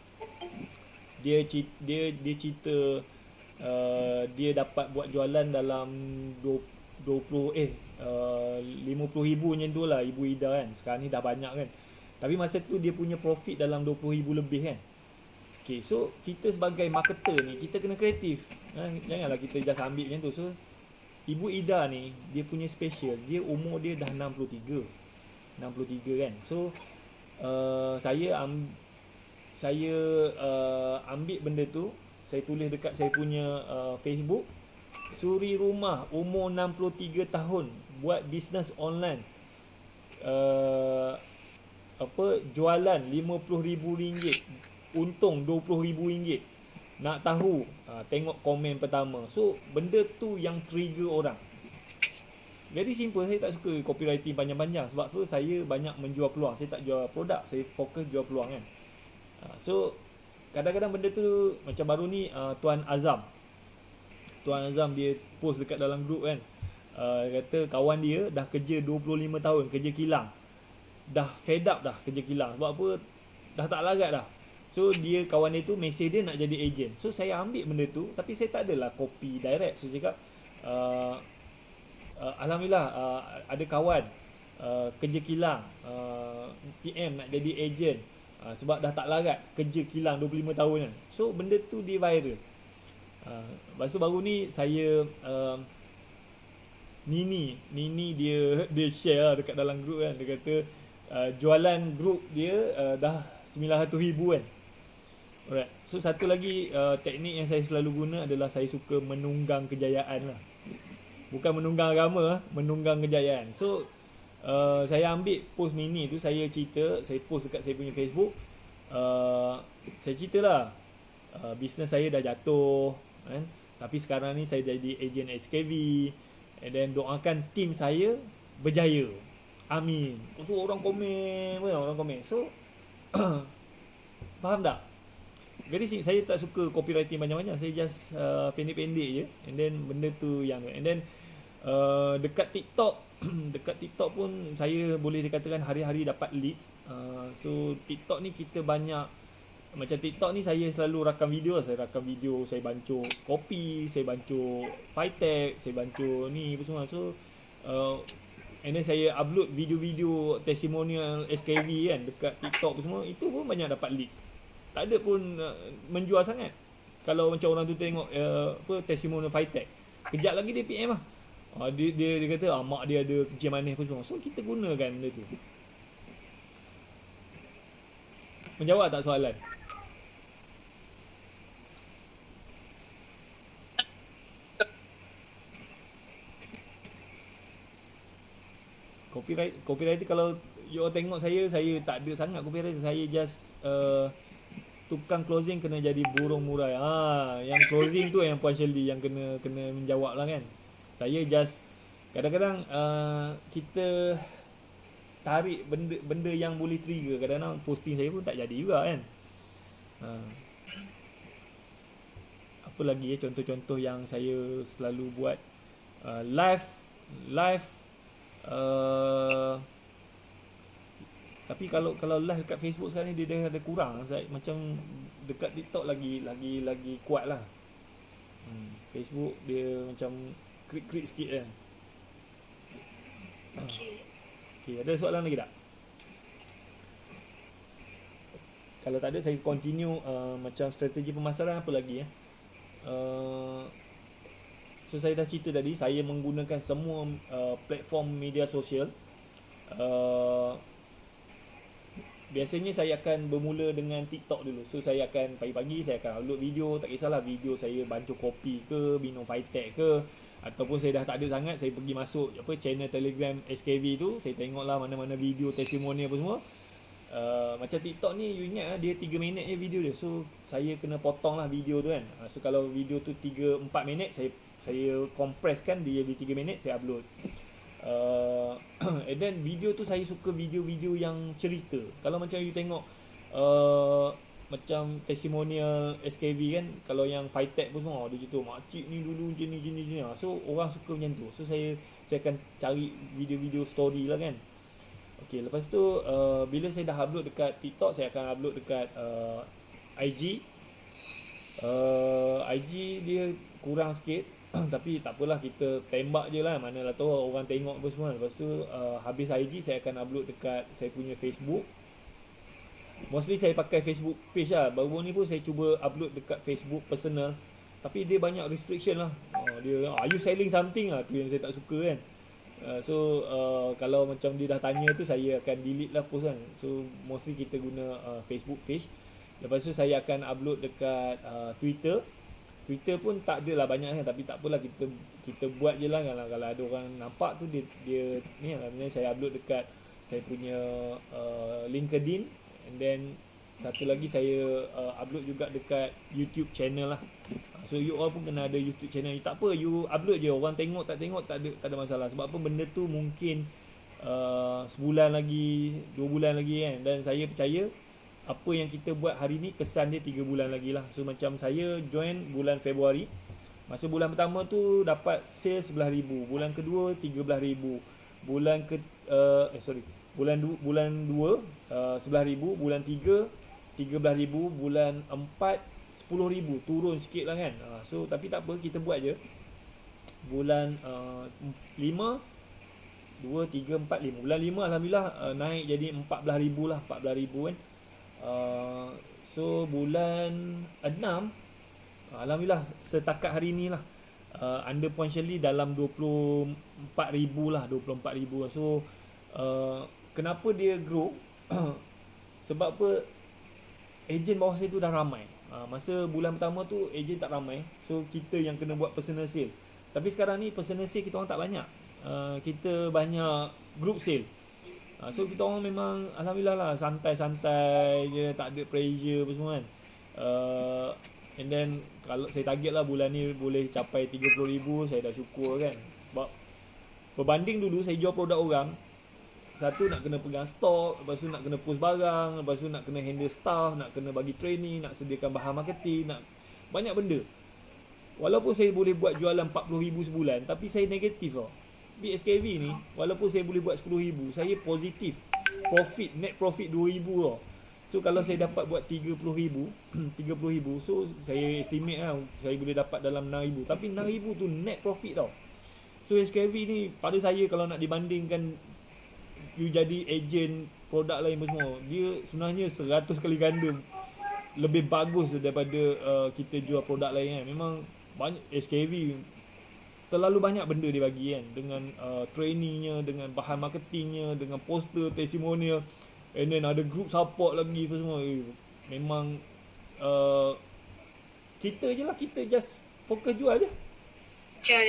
dia cerita dia dapat buat jualan dalam 50,000 macam tu lah Ibu Ida kan. Sekarang ni dah banyak kan. Tapi masa tu dia punya profit dalam 20,000 lebih kan. Okay, so kita sebagai marketer ni, kita kena kreatif. Janganlah kita just ambil macam tu. So Ibu Ida ni, dia punya special, dia umur dia dah 63 kan. So saya ambil benda tu, saya tulis dekat saya punya Facebook. Suri rumah umur 63 tahun buat bisnes online, jualan RM50,000, untung RM20,000. Nak tahu, tengok komen pertama. So benda tu yang trigger orang. Very simple. Saya tak suka copywriting panjang-panjang. Sebab tu saya banyak menjual peluang. Saya tak jual produk, saya fokus jual peluang kan. So kadang-kadang benda tu, macam baru ni Tuan Azam dia post dekat dalam grup kan. Dia kata kawan dia dah kerja 25 tahun kerja kilang, dah fed up dah kerja kilang. Sebab apa? Dah tak larat dah. So dia, kawan dia tu mesej dia nak jadi ejen. So saya ambil benda tu, tapi saya tak adalah copy direct. So cakap Alhamdulillah ada kawan kerja kilang, PM nak jadi ejen, sebab dah tak larat kerja kilang 25 tahun kan. So benda tu dia viral. Lepas tu baru ni saya Nini dia share lah dekat dalam grup kan. Dia kata jualan grup dia dah 900,000 kan. Alright. So satu lagi teknik yang saya selalu guna adalah saya suka menunggang kejayaan lah. Bukan menunggang agama, menunggang kejayaan. So Saya ambil post mini tu, saya cerita, saya post dekat saya punya Facebook. Saya ceritalah bisnes saya dah jatuh kan, tapi sekarang ni saya jadi ejen SKV, and then doakan tim saya berjaya, amin. So orang komen, so faham tak? Very simple. Saya tak suka copywriting banyak-banyak, saya just pendek-pendek je, and then benda tu yang, and then dekat TikTok dekat TikTok pun saya boleh dikatakan hari-hari dapat leads. So TikTok ni kita banyak, macam TikTok ni saya selalu rakam video, saya bancuk kopi, saya bancuk Fitech, saya bancuk ni apa semua. So and then saya upload video-video testimonial SKV kan dekat TikTok semua, itu pun banyak dapat leads. Tak ada pun menjual sangat. Kalau macam orang tu tengok testimonial Fitech, kejap lagi dia PM lah. Dia kata mak dia ada kerja manis apa semua. So kita gunakan benda tu. Menjawab tak soalan? Copyright kalau you all tengok saya tak ada sangat copyright. Saya just tukang closing kena jadi burung murai. Yang closing tu yang Puan Shirley yang kena menjawab lah kan. Saya just kadang-kadang kita tarik benda yang boleh trigger. Kadang-kadang posting saya pun tak jadi juga kan. Apa lagi contoh-contoh yang saya selalu buat, live tapi kalau live dekat Facebook sekarang ni dia dah ada kurang. Macam dekat TikTok lagi kuat lah. Facebook dia macam krik-krik sikit kan. Okay, ada soalan lagi tak? Kalau tak ada, saya continue macam strategi pemasaran apa lagi ya. So saya dah cerita tadi, saya menggunakan semua platform media sosial. Biasanya saya akan bermula dengan TikTok dulu. So saya akan pagi-pagi saya akan upload video, tak kisahlah video saya bancuk kopi ke, minum Fitech ke, ataupun saya dah tak ada sangat, saya pergi masuk channel Telegram SKV tu, saya tengoklah mana-mana video testimoni apa semua. Macam TikTok ni you ingat dia 3 minit je video dia. So saya kena potong lah video tu kan. So kalau video tu 3-4 minit, saya compresskan dia jadi 3 minit, saya upload. And then video tu saya suka video-video yang cerita. Kalau macam you tengok macam testimonial SKV kan, kalau yang Fitech pun semua dia cerita makcik ni dulu gini. So orang suka macam tu. So saya akan cari video-video story lah kan. Okey, lepas tu bila saya dah upload dekat TikTok, saya akan upload dekat IG. IG dia kurang sikit tapi tak apalah, kita tembak je lah, manalah tahu orang tengok apa semua. Lepas tu habis IG, saya akan upload dekat saya punya Facebook. Mostly saya pakai Facebook page lah. Baru ni pun saya cuba upload dekat Facebook personal, tapi dia banyak restriction lah. Dia are you selling something lah, tu yang saya tak suka kan. So kalau macam dia dah tanya tu, saya akan delete lah post kan. So mostly kita guna Facebook page. Lepas tu saya akan upload dekat Twitter pun tak adalah banyak kan, tapi tak apalah, kita buat je lah. Kalau ada orang nampak tu dia ni lah. Saya upload dekat saya punya LinkedIn. And then satu lagi saya upload juga dekat YouTube channel lah. So you all pun kena ada YouTube channel. Tak apa, you upload je, orang tengok tak ada masalah. Sebab apa, benda tu mungkin sebulan lagi, 2 bulan lagi kan. Dan saya percaya apa yang kita buat hari ni kesan dia 3 bulan lagi lah. So macam saya join bulan Februari. Masa bulan pertama tu dapat sales 11,000. Bulan kedua 13,000. Bulan Bulan 2 11,000, bulan 3 13,000, bulan 4 10,000, turun sikit lah kan. So tapi tak apa, kita buat je. Bulan 5 2 3 4 5, bulan 5 alhamdulillah naik jadi 14,000 lah, 14,000 kan. So bulan 6 alhamdulillah setakat hari ni lah under Puan Shirley dalam 24,000 lah, 24,000. So kenapa dia grow? Sebab apa? Ejen bawah saya tu dah ramai. Masa bulan pertama tu ejen tak ramai. So kita yang kena buat personal sale. Tapi sekarang ni personal sale kita orang tak banyak. kita banyak group sale. So kita orang memang alhamdulillah lah, santai-santai je, tak ada pressure apa semua kan. And then kalau saya target lah bulan ni boleh capai 30,000, saya dah syukur kan. Sebab berbanding dulu saya jual produk orang, satu nak kena pegang stok, lepas tu nak kena post barang, lepas tu nak kena handle staff, nak kena bagi training, nak sediakan bahan marketing, nak banyak benda. Walaupun saya boleh buat jualan 40,000 sebulan, tapi saya negatif tau. BSKV ni, walaupun saya boleh buat 10,000, saya positif. Profit, net profit 2,000 tau. So kalau saya dapat buat 30,000, 30,000, so saya estimate lah, saya boleh dapat dalam 6,000. Tapi 6,000 tu net profit tau. So SKV ni, pada saya kalau nak dibandingkan you jadi ejen produk lain semua, dia sebenarnya 100 kali ganda lebih bagus daripada kita jual produk lain kan. Memang banyak SKV terlalu banyak benda dia bagi kan, dengan trainingnya, dengan bahan marketingnya, dengan poster, testimonial, and then ada group support lagi apa semua. Memang kita je lah, kita just fokus jual je. Jual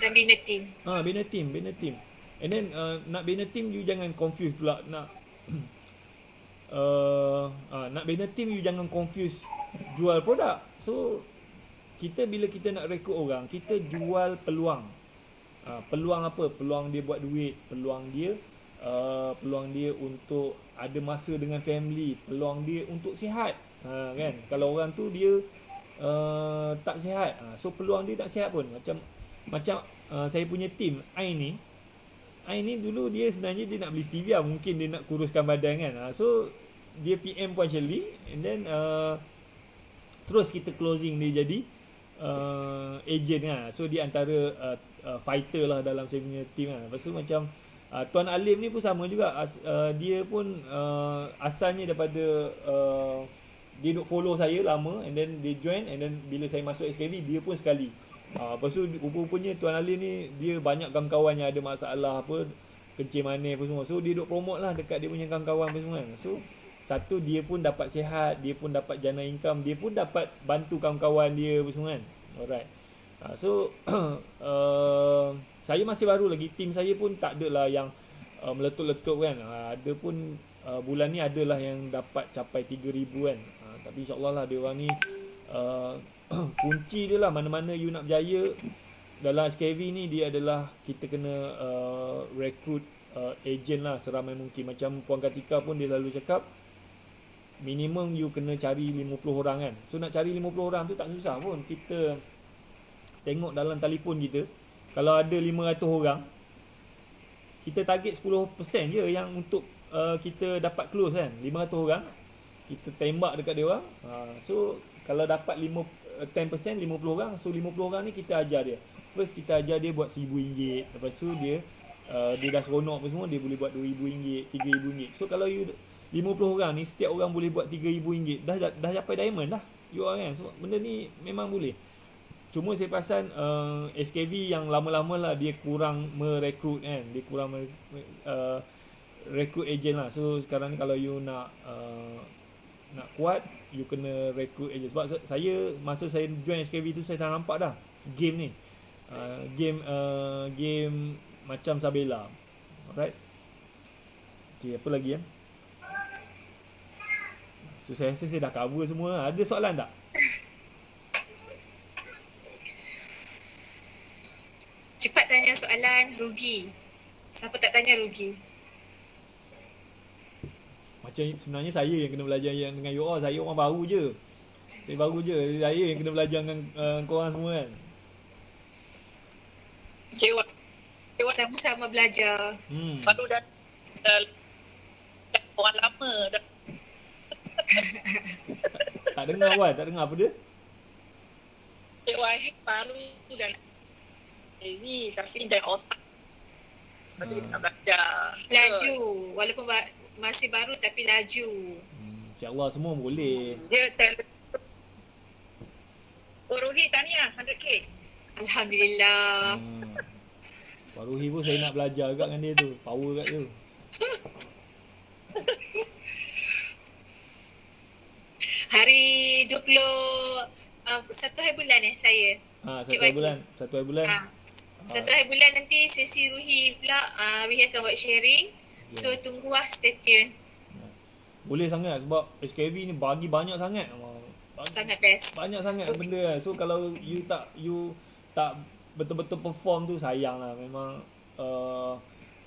dan bina team. Bina team. And then nak bina team, you jangan confuse pula nak nak bina team, you jangan confuse jual produk. So kita bila kita nak rekrut orang, kita jual peluang. Peluang apa? Peluang dia buat duit, peluang dia untuk ada masa dengan family, peluang dia untuk sihat. Kan? Kalau orang tu dia tak sihat, so peluang dia tak sihat pun. Macam saya punya team Ain ni dulu dia sebenarnya dia nak beli stevia, mungkin dia nak kuruskan badan kan. So dia PM Puan Shirley, and then terus kita closing dia jadi agent kan. So dia antara fighter lah dalam saya punya team kan. Lepas tu macam Tuan Alim ni pun sama juga. Dia pun asalnya daripada dia duk follow saya lama, and then dia join, and then bila saya masuk SKV dia pun sekali. Lepas tu rupa-rupanya Tuan Alim ni dia banyak kawan-kawan yang ada masalah apa, kencing manis apa semua. So dia duk promote lah dekat dia punya kawan-kawan apa semua kan. So satu, dia pun dapat sihat, dia pun dapat jana income, dia pun dapat bantu kawan-kawan dia apa semua kan. Alright. So saya masih baru lagi, tim saya pun tak adalah yang meletup-letup kan. Ada pun bulan ni adalah yang dapat capai 3,000 kan. Tapi insyaAllah lah dia orang ni kunci dia lah, mana-mana you nak berjaya dalam SKV ni, dia adalah kita kena rekrut agent lah seramai mungkin. Macam Puan Katika pun dia selalu cakap, minimum you kena cari 50 orang kan. So nak cari 50 orang tu tak susah pun. Kita tengok dalam telefon kita, kalau ada 500 orang, kita target 10% je yang untuk kita dapat close kan. 500 orang kita tembak dekat dia orang. So kalau dapat 10%, 50 orang, so 50 orang ni kita ajar dia. First kita ajar dia buat RM1,000, lepas tu dia dah seronok apa semua, dia boleh buat RM2,000, RM3,000. So kalau you 50 orang ni, setiap orang boleh buat RM3,000, dah capai diamond dah you orang kan. So benda ni memang boleh. Cuma saya perasan SKV yang lama-lama lah dia kurang merekrut kan, dia kurang rekrut agent lah. So sekarang ni kalau you nak kuat, you kena rekrut agent. Sebab saya masa saya join SKV tu, saya dah nampak dah game ni, game macam Sabela. Alright. Okay, apa lagi kan? So saya rasa saya dah cover semua. Ada soalan tak? Cepat tanya soalan, rugi. Siapa tak tanya rugi. Macam sebenarnya saya yang kena belajar yang dengan you all. Saya orang baru je. Saya yang kena belajar dengan korang semua kan. Cewa. Sama-sama belajar. Baru dah orang lama dah. Tak dengar Wan, tak dengar apa dia? Cewa baru dah ni, tapi dah otak. Masih nak belajar. Laju. Walaupun masih baru tapi laju. InsyaAllah semua boleh. Dia talent. Rohi tahniah 100k. Alhamdulillah. Pak Rohi pun saya nak belajar kat dengan dia tu. Power kat tu. Hari 21 hari bulan saya. Satu Cik hari Wahid. bulan. Satu hari bulan. Satu hari bulan nanti sesi Ruhi pula. Ruhi akan buat sharing. So tunggulah, stay tune. Boleh sangat sebab SKV ni bagi banyak sangat. Sangat best. Banyak sangat benda kan. So kalau you tak betul-betul perform tu sayang lah. Memang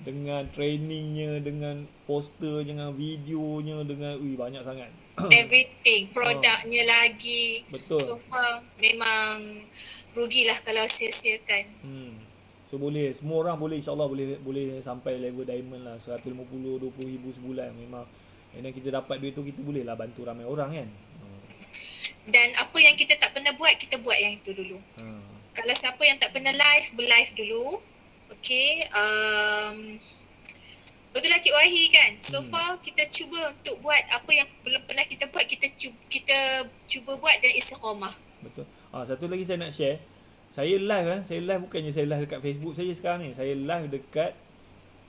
dengan trainingnya, dengan posternya, dengan videonya, dengan banyak sangat. Everything, produknya lagi. Betul. So far memang rugilah kalau sia-siakan. So boleh, semua orang boleh, insyaAllah boleh sampai level diamond lah, 150-20 ribu sebulan. Memang dan kita dapat duit tu, kita boleh lah bantu ramai orang kan. Dan apa yang kita tak pernah buat, kita buat yang itu dulu. Kalau siapa yang tak pernah live, berlive dulu. Okay. Betul lah Cik Wahi kan. So far kita cuba untuk buat apa yang belum pernah kita buat, kita cuba buat dan istiqamah. Betul. Satu lagi saya nak share. Saya live bukannya saya live dekat Facebook saja sekarang ni. Saya live dekat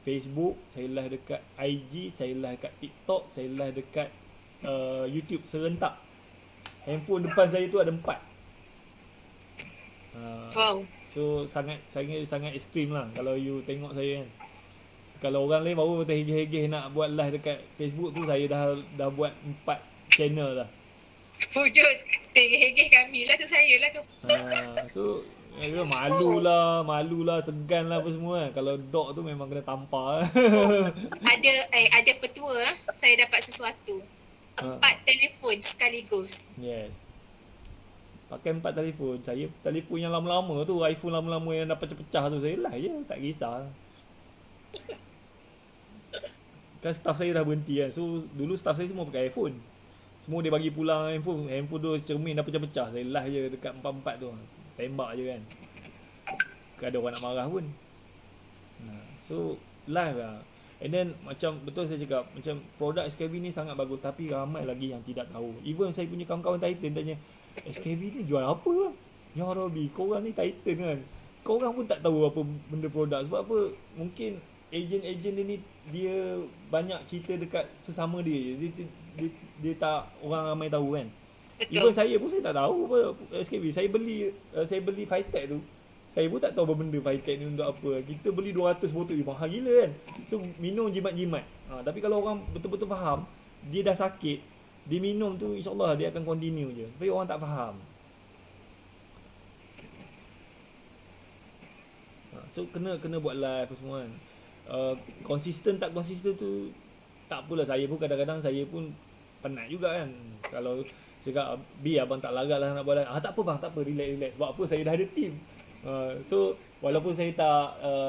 Facebook, saya live dekat IG, saya live dekat TikTok, saya live dekat YouTube serentak. Handphone depan saya tu ada 4. Wow. So sangat ekstrim lah kalau you tengok saya kan. Kalau orang lain baru terhegeh-hegeh nak buat live dekat Facebook tu, saya dah buat 4 channel dah. Bodoh, terhegeh kami lah tu, saya lah tu. So malu lah, segan lah apa semua kan. Kalau dog tu memang kena tampar. Ada petua, saya dapat sesuatu. 4 telefon sekaligus. Yes. Pakai 4 telefon. Saya telefon yang lama-lama tu, iPhone lama-lama yang dah pecah-pecah tu, saya live je, tak kisah. Kan staff saya dah berhenti kan. So dulu staff saya semua pakai iPhone. Semua dia bagi pulang handphone tu cermin dah pecah-pecah. Saya live je dekat 4-4 tu. Tembak je kan. Tak ada orang nak marah pun. So live lah. And then macam betul saya cakap, macam produk SKV ni sangat bagus, tapi ramai lagi yang tidak tahu. Even saya punya kawan-kawan Titan tanya, SKV ni jual apa lah? Ya Rabbi, korang ni Titan kan, korang pun tak tahu apa benda produk. Sebab apa? Mungkin ejen-ejen dia ni, dia banyak cerita dekat sesama dia. Dia tak orang ramai tahu kan. Betul. Even saya pun saya tak tahu apa SKV. Saya beli Fitech tu, saya pun tak tahu apa benda Fitech ni untuk apa. Kita beli 200 botol, mahal gila kan. So minum jimat-jimat. Tapi kalau orang betul-betul faham, dia dah sakit, dia minum tu, insyaAllah dia akan continue je. Tapi orang tak faham. So kena buat live apa semua kan. Konsisten tak konsisten tu tak apalah. Saya pun kadang-kadang saya pun penat juga kan. Kalau cakap B abang tak larat lah nak buat live, tak apa bang, tak apa, relax. Sebab apa, saya dah ada team. So walaupun saya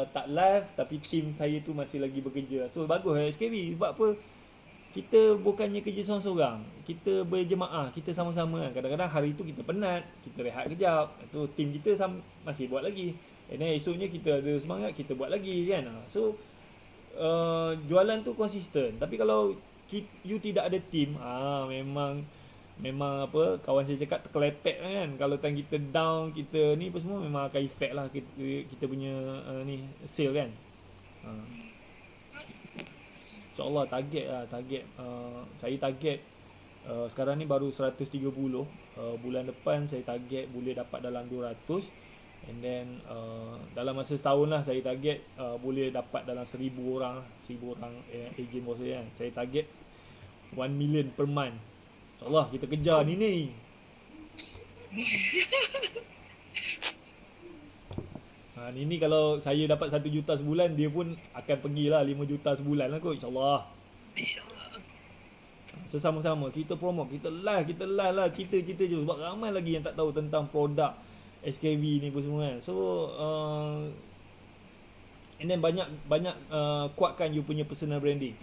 tak live, tapi team saya tu masih lagi bekerja. So bagus SKV. Sebab apa, kita bukannya kerja seorang-seorang, kita berjemaah, kita sama-sama kan. Kadang-kadang hari tu kita penat, kita rehat kejap, tu team kita masih buat lagi. And then esoknya kita ada semangat, kita buat lagi kan. So jualan tu konsisten. Tapi kalau you tidak ada team, memang apa, kawan saya cakap terkelepek kan. Kalau time kita down, kita ni apa semua, memang akan effect lah kita punya ni sale kan. InsyaAllah target saya target sekarang ni baru 130. Bulan depan saya target boleh dapat dalam 200. And then dalam masa setahun lah saya target boleh dapat dalam 1,000 orang agent bos saya kan. Saya target 1 million per month. InsyaAllah kita kejar ni. Ni kalau saya dapat 1 juta sebulan, dia pun akan pergilah 5 juta sebulan lah kot, insyaAllah. So sama-sama kita promote, kita live lah, cerita je. Sebab ramai lagi yang tak tahu tentang produk SKV ni pun semua kan. So and then banyak kuatkan you punya personal branding.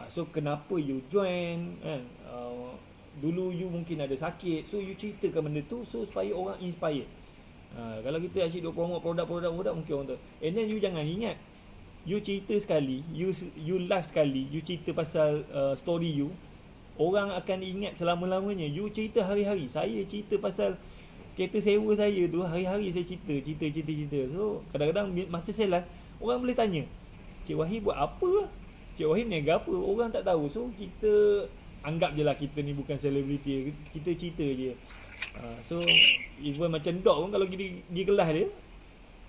So kenapa you join kan. Dulu you mungkin ada sakit, so you ceritakan benda tu, so supaya orang inspired. Kalau kita asyik duk promote produk mungkin orang tu. And then you jangan ingat, you cerita sekali, you live sekali, you cerita pasal story you, orang akan ingat selama-lamanya. You cerita hari-hari. Saya cerita pasal kereta sewa saya tu, hari-hari saya cerita. So kadang-kadang masa saya live, orang boleh tanya, Cik Wahid buat apa? Cik Wahid niaga apa? Orang tak tahu. So kita anggap je lah kita ni bukan selebriti, kita cerita je. So even macam Dok pun kalau pergi kelas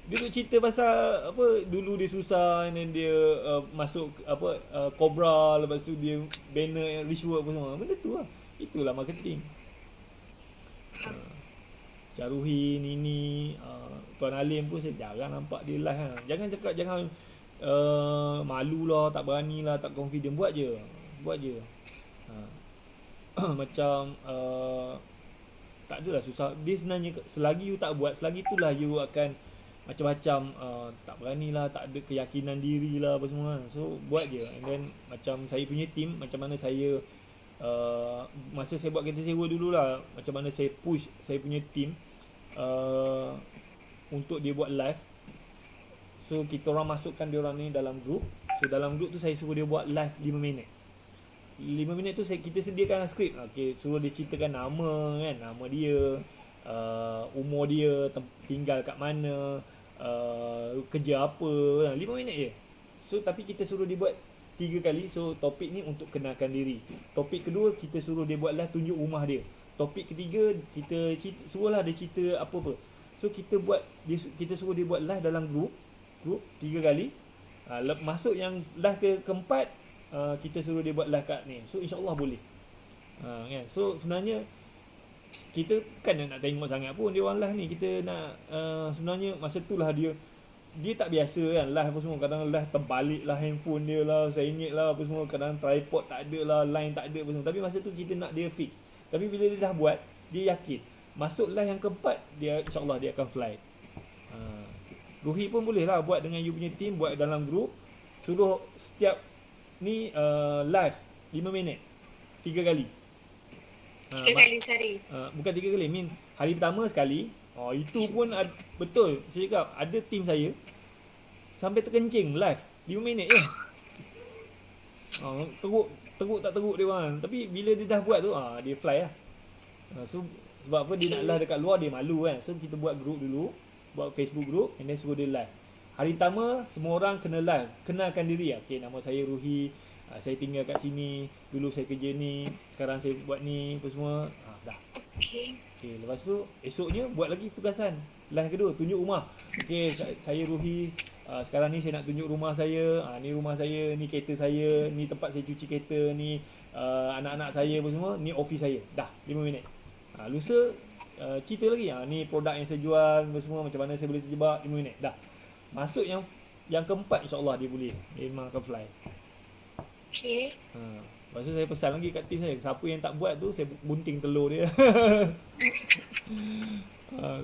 dia duk cerita pasal apa dulu dia susah, and then dia masuk Cobra, lepas tu dia banner rishwork apa semua. Benda tu lah. Itulah marketing. Caruhin ini Tuan Alim pun saya jarang nampak dia live kan. Jangan cakap malu lah, tak berani lah, tak confident. Buat je. Macam tak adalah susah. Dia sebenarnya selagi you tak buat, selagi itulah you akan macam-macam tak berani lah, tak ada keyakinan diri lah apa semua. So buat je. And then macam saya punya team, macam mana saya masa saya buat kereta sewa dululah, macam mana saya push saya punya team untuk dia buat live. So kita orang masukkan dia orang ni dalam group. So dalam group tu saya suruh dia buat live 5 minit. 5 minit tu kita sediakan skrip. Okey, suruh dia ceritakan nama kan, nama dia, umur dia, tinggal kat mana, kerja apa, 5 minit je. So tapi kita suruh dia buat 3 kali. So topik ni untuk kenalkan diri. Topik kedua kita suruh dia buat live tunjuk rumah dia. Topik ketiga kita suruhlah dia cerita apa-apa. So kita suruh dia buat live dalam group 3 kali. Masuk yang live keempat, kita suruh dia buat live kat ni. So insya-Allah boleh. Kan? So sebenarnya kita kan nak tengok sangat pun dia orang live ni. Kita nak sebenarnya masa tu lah dia tak biasa kan live apa semua. Kadang live terbalik lah handphone dia lah, sengit lah apa semua. Kadang tripod tak ada lah, line tak ada apa semua. Tapi masa tu kita nak dia fix. Tapi bila dia dah buat, dia yakin masuk live yang keempat, dia insya-Allah dia akan fly. Ruhi pun boleh lah buat dengan you punya team, buat dalam group. Suruh setiap ni live 5 minit 3 kali. 3 kali sehari. Bukan 3 kali, hari pertama sekali. Itu pun betul. Saya cakap ada team saya sampai terkencing live 5 minit je. Teruk tak teruk dia orang. Tapi bila dia dah buat tu, dia fly lah. So sebab apa dia nak live dekat luar, dia malu kan. So kita buat group dulu, buat Facebook group, and then suruh dia live. Hari pertama semua orang kena live, kenalkan diri. Okay, nama saya Ruhi, saya tinggal kat sini, dulu saya kerja ni, sekarang saya buat ni, apa semua. Dah. Okay, lepas tu esoknya buat lagi tugasan. Live kedua, tunjuk rumah. Okay, saya Ruhi, sekarang ni saya nak tunjuk rumah saya. Ni rumah saya, ni kereta saya, ni tempat saya cuci kereta, ni anak-anak saya apa semua, ni office saya. Dah, 5 minit. Lusa cerita lagi, ni produk yang saya jual, apa semua, macam mana saya boleh terjebak, 5 minit. Dah. Masuk yang keempat, insya-Allah dia boleh. Dia memang akan fly. Okay. Lepas tu saya pesan lagi kat tim saya, siapa yang tak buat tu saya bunting telur dia.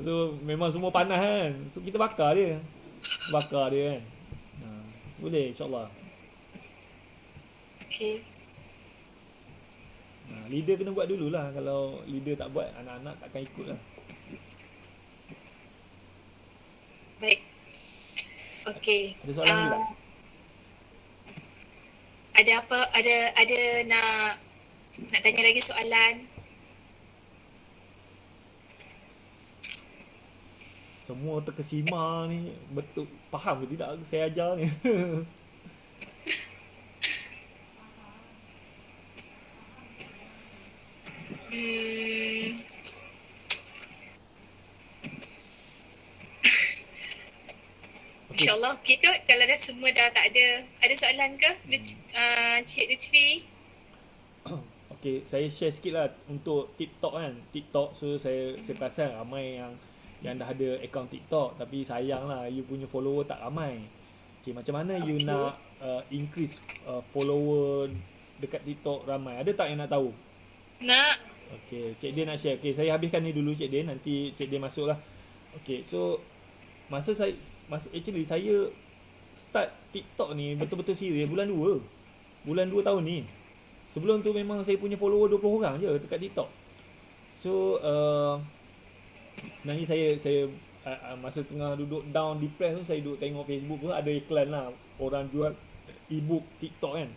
So memang semua panas kan. So kita bakar dia kan. Boleh insya-Allah. Okay. Leader kena buat dululah. Kalau leader tak buat, anak-anak takkan ikut lah. Baik. Okay. Ada soalan lagi tak? Ada apa? Ada nak tanya lagi soalan? Semua terkesima ni betul faham ke tidak saya ajar ni? InsyaAllah okey kot. Kalau dah semua dah tak ada soalan ke? Cik Lutfi? Okay, saya share sikit lah untuk TikTok kan. TikTok, so saya perasan ramai yang dah ada akaun TikTok, tapi sayang lah you punya follower tak ramai. Okay, macam mana you nak increase follower dekat TikTok ramai? Ada tak yang nak tahu? Nak. Okay, Cik Din nak share. Okay, saya habiskan ni dulu Cik Din, nanti Cik Din masuk lah. Okay, so actually saya start TikTok ni betul-betul serius bulan 2 tahun ni. Sebelum tu memang saya punya follower 20 orang je dekat TikTok. So sebenarnya saya masa tengah duduk down depressed tu, saya duduk tengok Facebook tu ada iklan lah, orang jual ebook TikTok kan.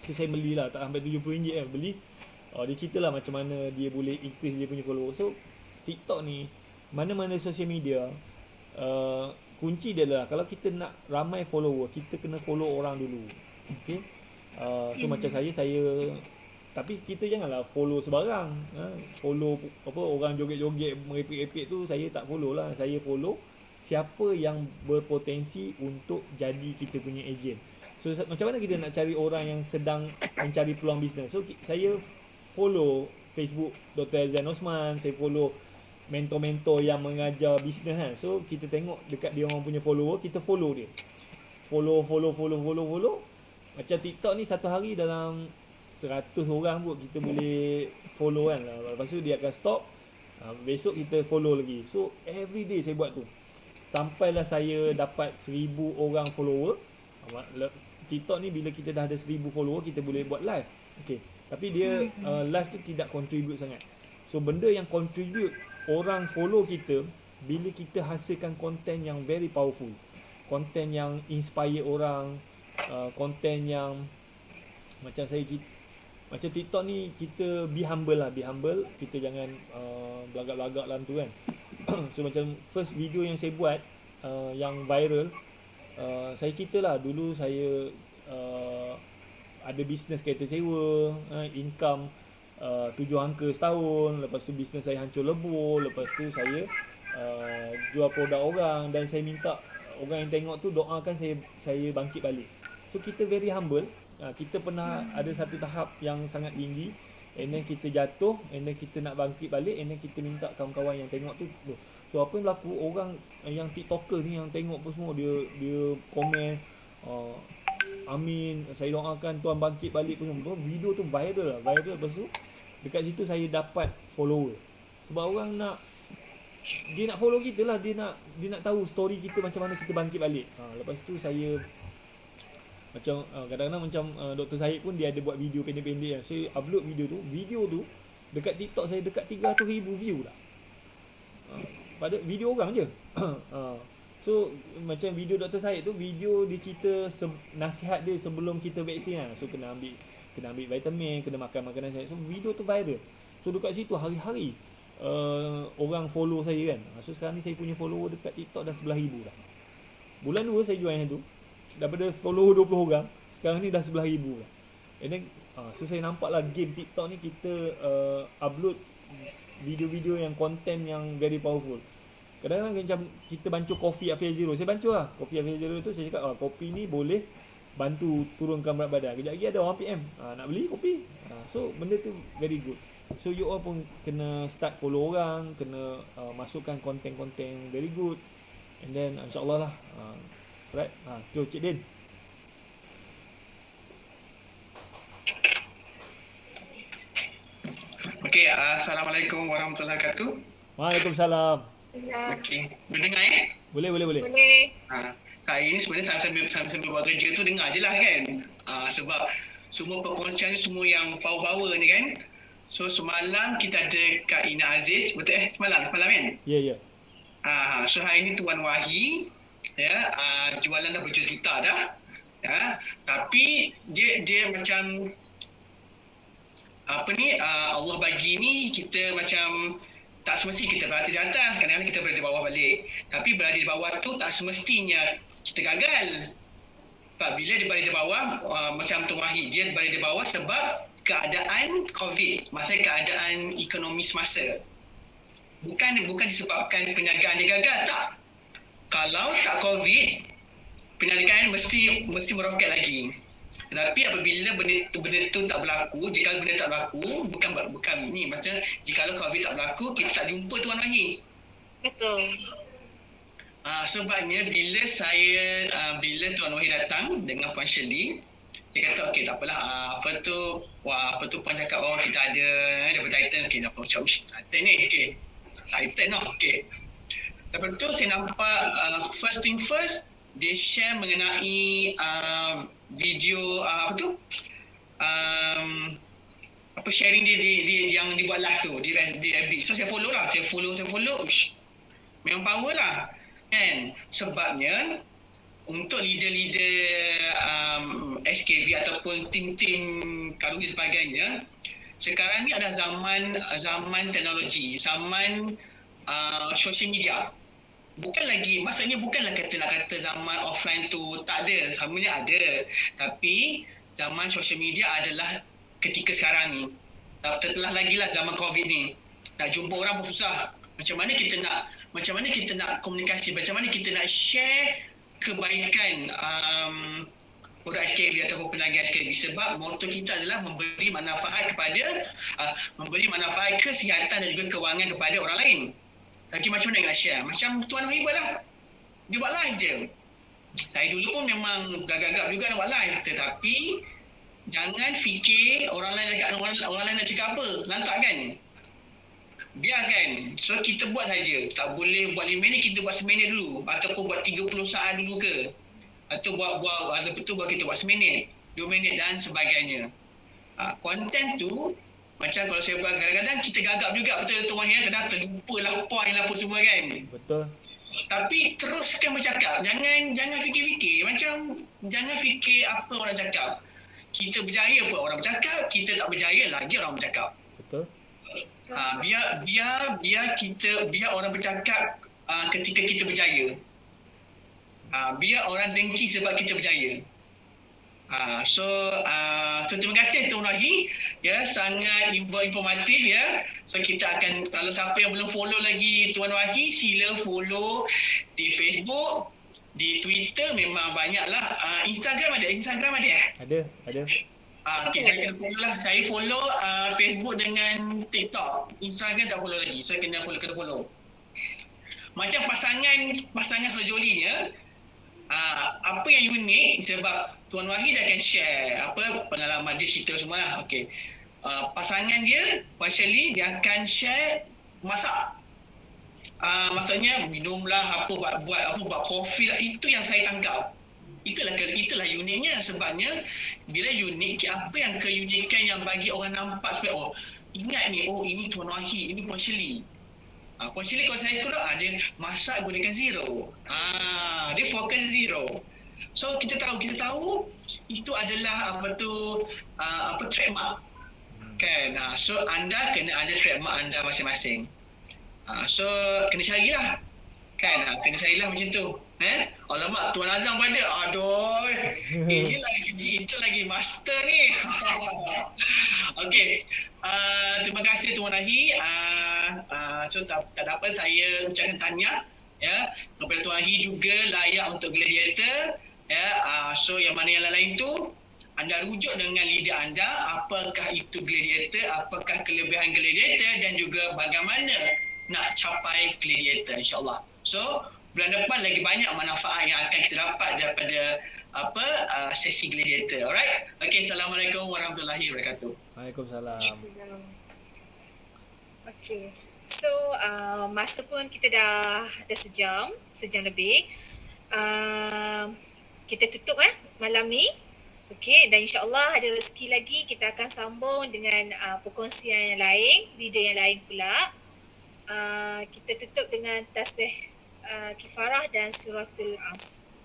So saya belilah, tak sampai RM70 kan beli. Dia cerita lah macam mana dia boleh increase dia punya follower. So TikTok ni, mana-mana social media, kunci dia lah, kalau kita nak ramai follower, kita kena follow orang dulu. Okay. So macam saya tapi kita janganlah follow sebarang. Follow apa orang joget-joget merepek-repek tu saya tak follow lah. Saya follow siapa yang berpotensi untuk jadi kita punya ejen. So macam mana kita nak cari orang yang sedang mencari peluang bisnes? So saya follow Facebook Dr. Azan Osman, saya follow mentor-mentor yang mengajar bisnes kan. So kita tengok dekat dia orang punya follower, kita follow dia. Follow. Macam TikTok ni satu hari dalam 100 orang pun kita boleh follow kan. Lepas tu dia akan stop. Besok kita follow lagi. So every day saya buat tu. Sampailah saya dapat 1000 orang follower. TikTok ni bila kita dah ada 1000 follower kita boleh buat live. Okay. Tapi dia live tu tidak contribute sangat. So benda yang contribute orang follow kita bila kita hasilkan konten yang very powerful. Konten yang inspire orang, konten yang macam macam TikTok ni kita be humble lah, kita jangan belagak-belagak dalam tu kan. So macam first video yang saya buat yang viral, saya ceritalah dulu saya ada bisnes kereta sewa, income 7 angka setahun, lepas tu bisnes saya hancur lebur, lepas tu saya jual produk orang dan saya minta orang yang tengok tu doakan saya bangkit balik. So kita very humble. Kita pernah ada satu tahap yang sangat tinggi, and then kita jatuh, and then kita nak bangkit balik, and then kita minta kawan-kawan yang tengok tu. So apa yang berlaku, orang yang TikToker ni yang tengok pun semua dia komen amin, saya doakan Tuhan bangkit balik pun semua. Video tu viral. Lepas tu dekat situ saya dapat follower. Sebab orang dia nak follow kita lah, dia nak tahu story kita macam mana kita bangkit balik. Lepas tu saya macam kadang-kadang macam Dr. Syed pun dia ada buat video pendek-pendek kan. Saya upload video tu dekat TikTok saya dekat 300,000 view dah. Pada video orang je. So macam video Dr. Syed tu, video dia cerita nasihat dia sebelum kita vaksin lah. So kena ambil vitamin, kena makan makanan sihat. So video tu viral. So dekat situ hari-hari orang follow saya kan. So sekarang ni saya punya follower dekat TikTok dah 11,000 dah. Bulan 2 saya join yang tu, daripada follower 20 orang, sekarang ni dah 11,000 dah. And then so saya nampak lah game TikTok ni kita upload video-video yang konten yang very powerful. Kadang-kadang macam kita bancuh Coffee Affair Zero, saya bancuh lah Coffee Affair Zero tu. Saya cakap kopi ni boleh bantu turunkan berat badan. Kejap lagi ada orang PM nak beli kopi. So benda tu very good. So you all pun kena start follow orang, kena masukkan konten-konten very good, and then insyaAllah lah. Right, jom Cik Din. Okey, Assalamualaikum warahmatullahi wabarakatuh. Waalaikumsalam. Okey, mendengar Boleh. Boleh. Hari ini sebenarnya sambil buat kerja tu dengar je lah kan. Sebab semua perkongsian ni semua yang power-power ni kan. So semalam kita ada Kak Ina Aziz, betul semalam kan? Ya. So hari ni Tuan Wahi, ya, jualan dah berjuta-juta dah. Ya, tapi dia macam Allah bagi ni kita macam tak semestinya kita berada di atas, kadang-kadang kita berada di bawah balik. Tapi berada di bawah tu tak semestinya kita gagal. Sebab bila dia berada di bawah, macam Tuan Wahi, dia berada di bawah sebab keadaan COVID, maksudnya keadaan ekonomi semasa. Bukan disebabkan perniagaan dia gagal, tak. Kalau tak COVID, perniagaan mesti meroket lagi. Tetapi apabila benda tu tak berlaku, jika benda tak berlaku, bukan ni macam jika COVID tak berlaku, kita tak jumpa Tuan Wahi. Betul. Sebabnya bila Tuan Wahi datang dengan Puan Shirley, saya kata okey tak apalah, apa tu Puan cakap kita ada dapat Titan, okey dapat macam Titan ni, okey. Titan lah, okey. Lepas tu saya nampak first thing first, dia share mengenai video sharing dia yang dibuat live tu di FB. So saya follow lah, saya follow. Memang power lah kan. Sebabnya untuk leader-leader SKV ataupun tim-tim Kaluri sebagainya, sekarang ni adalah zaman teknologi, zaman social media. Maksudnya bukanlah nak kata zaman offline tu tak ada, sebenarnya ada. Tapi zaman social media adalah ketika sekarang ni. Tertelah lagi lah zaman COVID ni. Nak jumpa orang pun susah. Macam mana kita nak komunikasi, macam mana kita nak share kebaikan produk HKV ataupun peniaga HKV, sebab moto kita adalah memberi manfaat kesihatan dan juga kewangan kepada orang lain. Tapi macam mana nak share? Macam Tuan Wahid lah. Dia buat live je. Saya dulu pun memang gagap-gagap juga nak buat live, tetapi jangan fikir orang lain nak cakap apa, lantak kan. Biarkan. So kita buat saja. Tak boleh buat 5 minit, kita buat seminit dulu, ataupun buat 30 saat dulu ke. Atau buat kita buat seminit, 2 minit dan sebagainya. Konten tu macam kalau saya buat, kadang-kadang kita gagap juga, betul Tuan Wahid, kadang terlupa lah point lah apa semua kan. Betul. Tapi teruskan bercakap. Jangan fikir-fikir. Macam jangan fikir apa orang cakap. Kita berjaya pun orang bercakap, kita tak berjaya lagi orang bercakap. Betul. Biar orang bercakap ketika kita berjaya. Biar orang dengki sebab kita berjaya. So terima kasih Tuan Wahid, ya, sangat informatif ya. So kita akan, kalau siapa yang belum follow lagi Tuan Wahid, sila follow di Facebook, di Twitter memang banyaklah. Instagram ada Ada. Okay, saya kena follow lah. Saya follow Facebook dengan TikTok. Instagram tak follow lagi. So kena follow. Macam pasangan sejolinya, apa yang unik sebab Tuan Wahid akan share pengalaman dia, cerita semua lah. Okay. Pasangan dia, Puan Shirley, dia akan share masak. Maksudnya minumlah buat kopi lah. Itu yang saya tangkap. Itulah uniknya. Sebabnya bila unik, apa yang keunikan yang bagi orang nampak supaya ingat ni, ini Tuan Wahid, ini Puan Shirley. Puan Shirley kalau saya ikut dia masak gunakan zero. Dia fokus zero. So kita tahu itu adalah trademark. Kan? So anda kena ada trademark anda masing-masing. So kena carilah. Kan? Kena carilah macam tu. Alamak, Tuan Azam pada. Aduh. Itu lagi master ni. Okey. Terima kasih Tuan Wahid. So tak dapat saya ucapkan tahniah ya kepada Tuan Wahid juga layak untuk gladiator ya. So yang mana yang lain tu anda rujuk dengan lidah anda, apakah itu gladiator, apakah kelebihan gladiator dan juga bagaimana nak capai gladiator, insya-Allah. So bulan depan lagi banyak manfaat yang akan kita dapat daripada sesi gladiator. Alright. Okey, assalamualaikum warahmatullahi wabarakatuh. Waalaikumsalam. Okay. So masa pun kita dah sejam lebih. Kita tutup malam ni. Okay, dan insyaAllah ada rezeki lagi kita akan sambung dengan perkongsian yang lain, leader yang lain pula. Kita tutup dengan tasbih kifarah dan suratul As.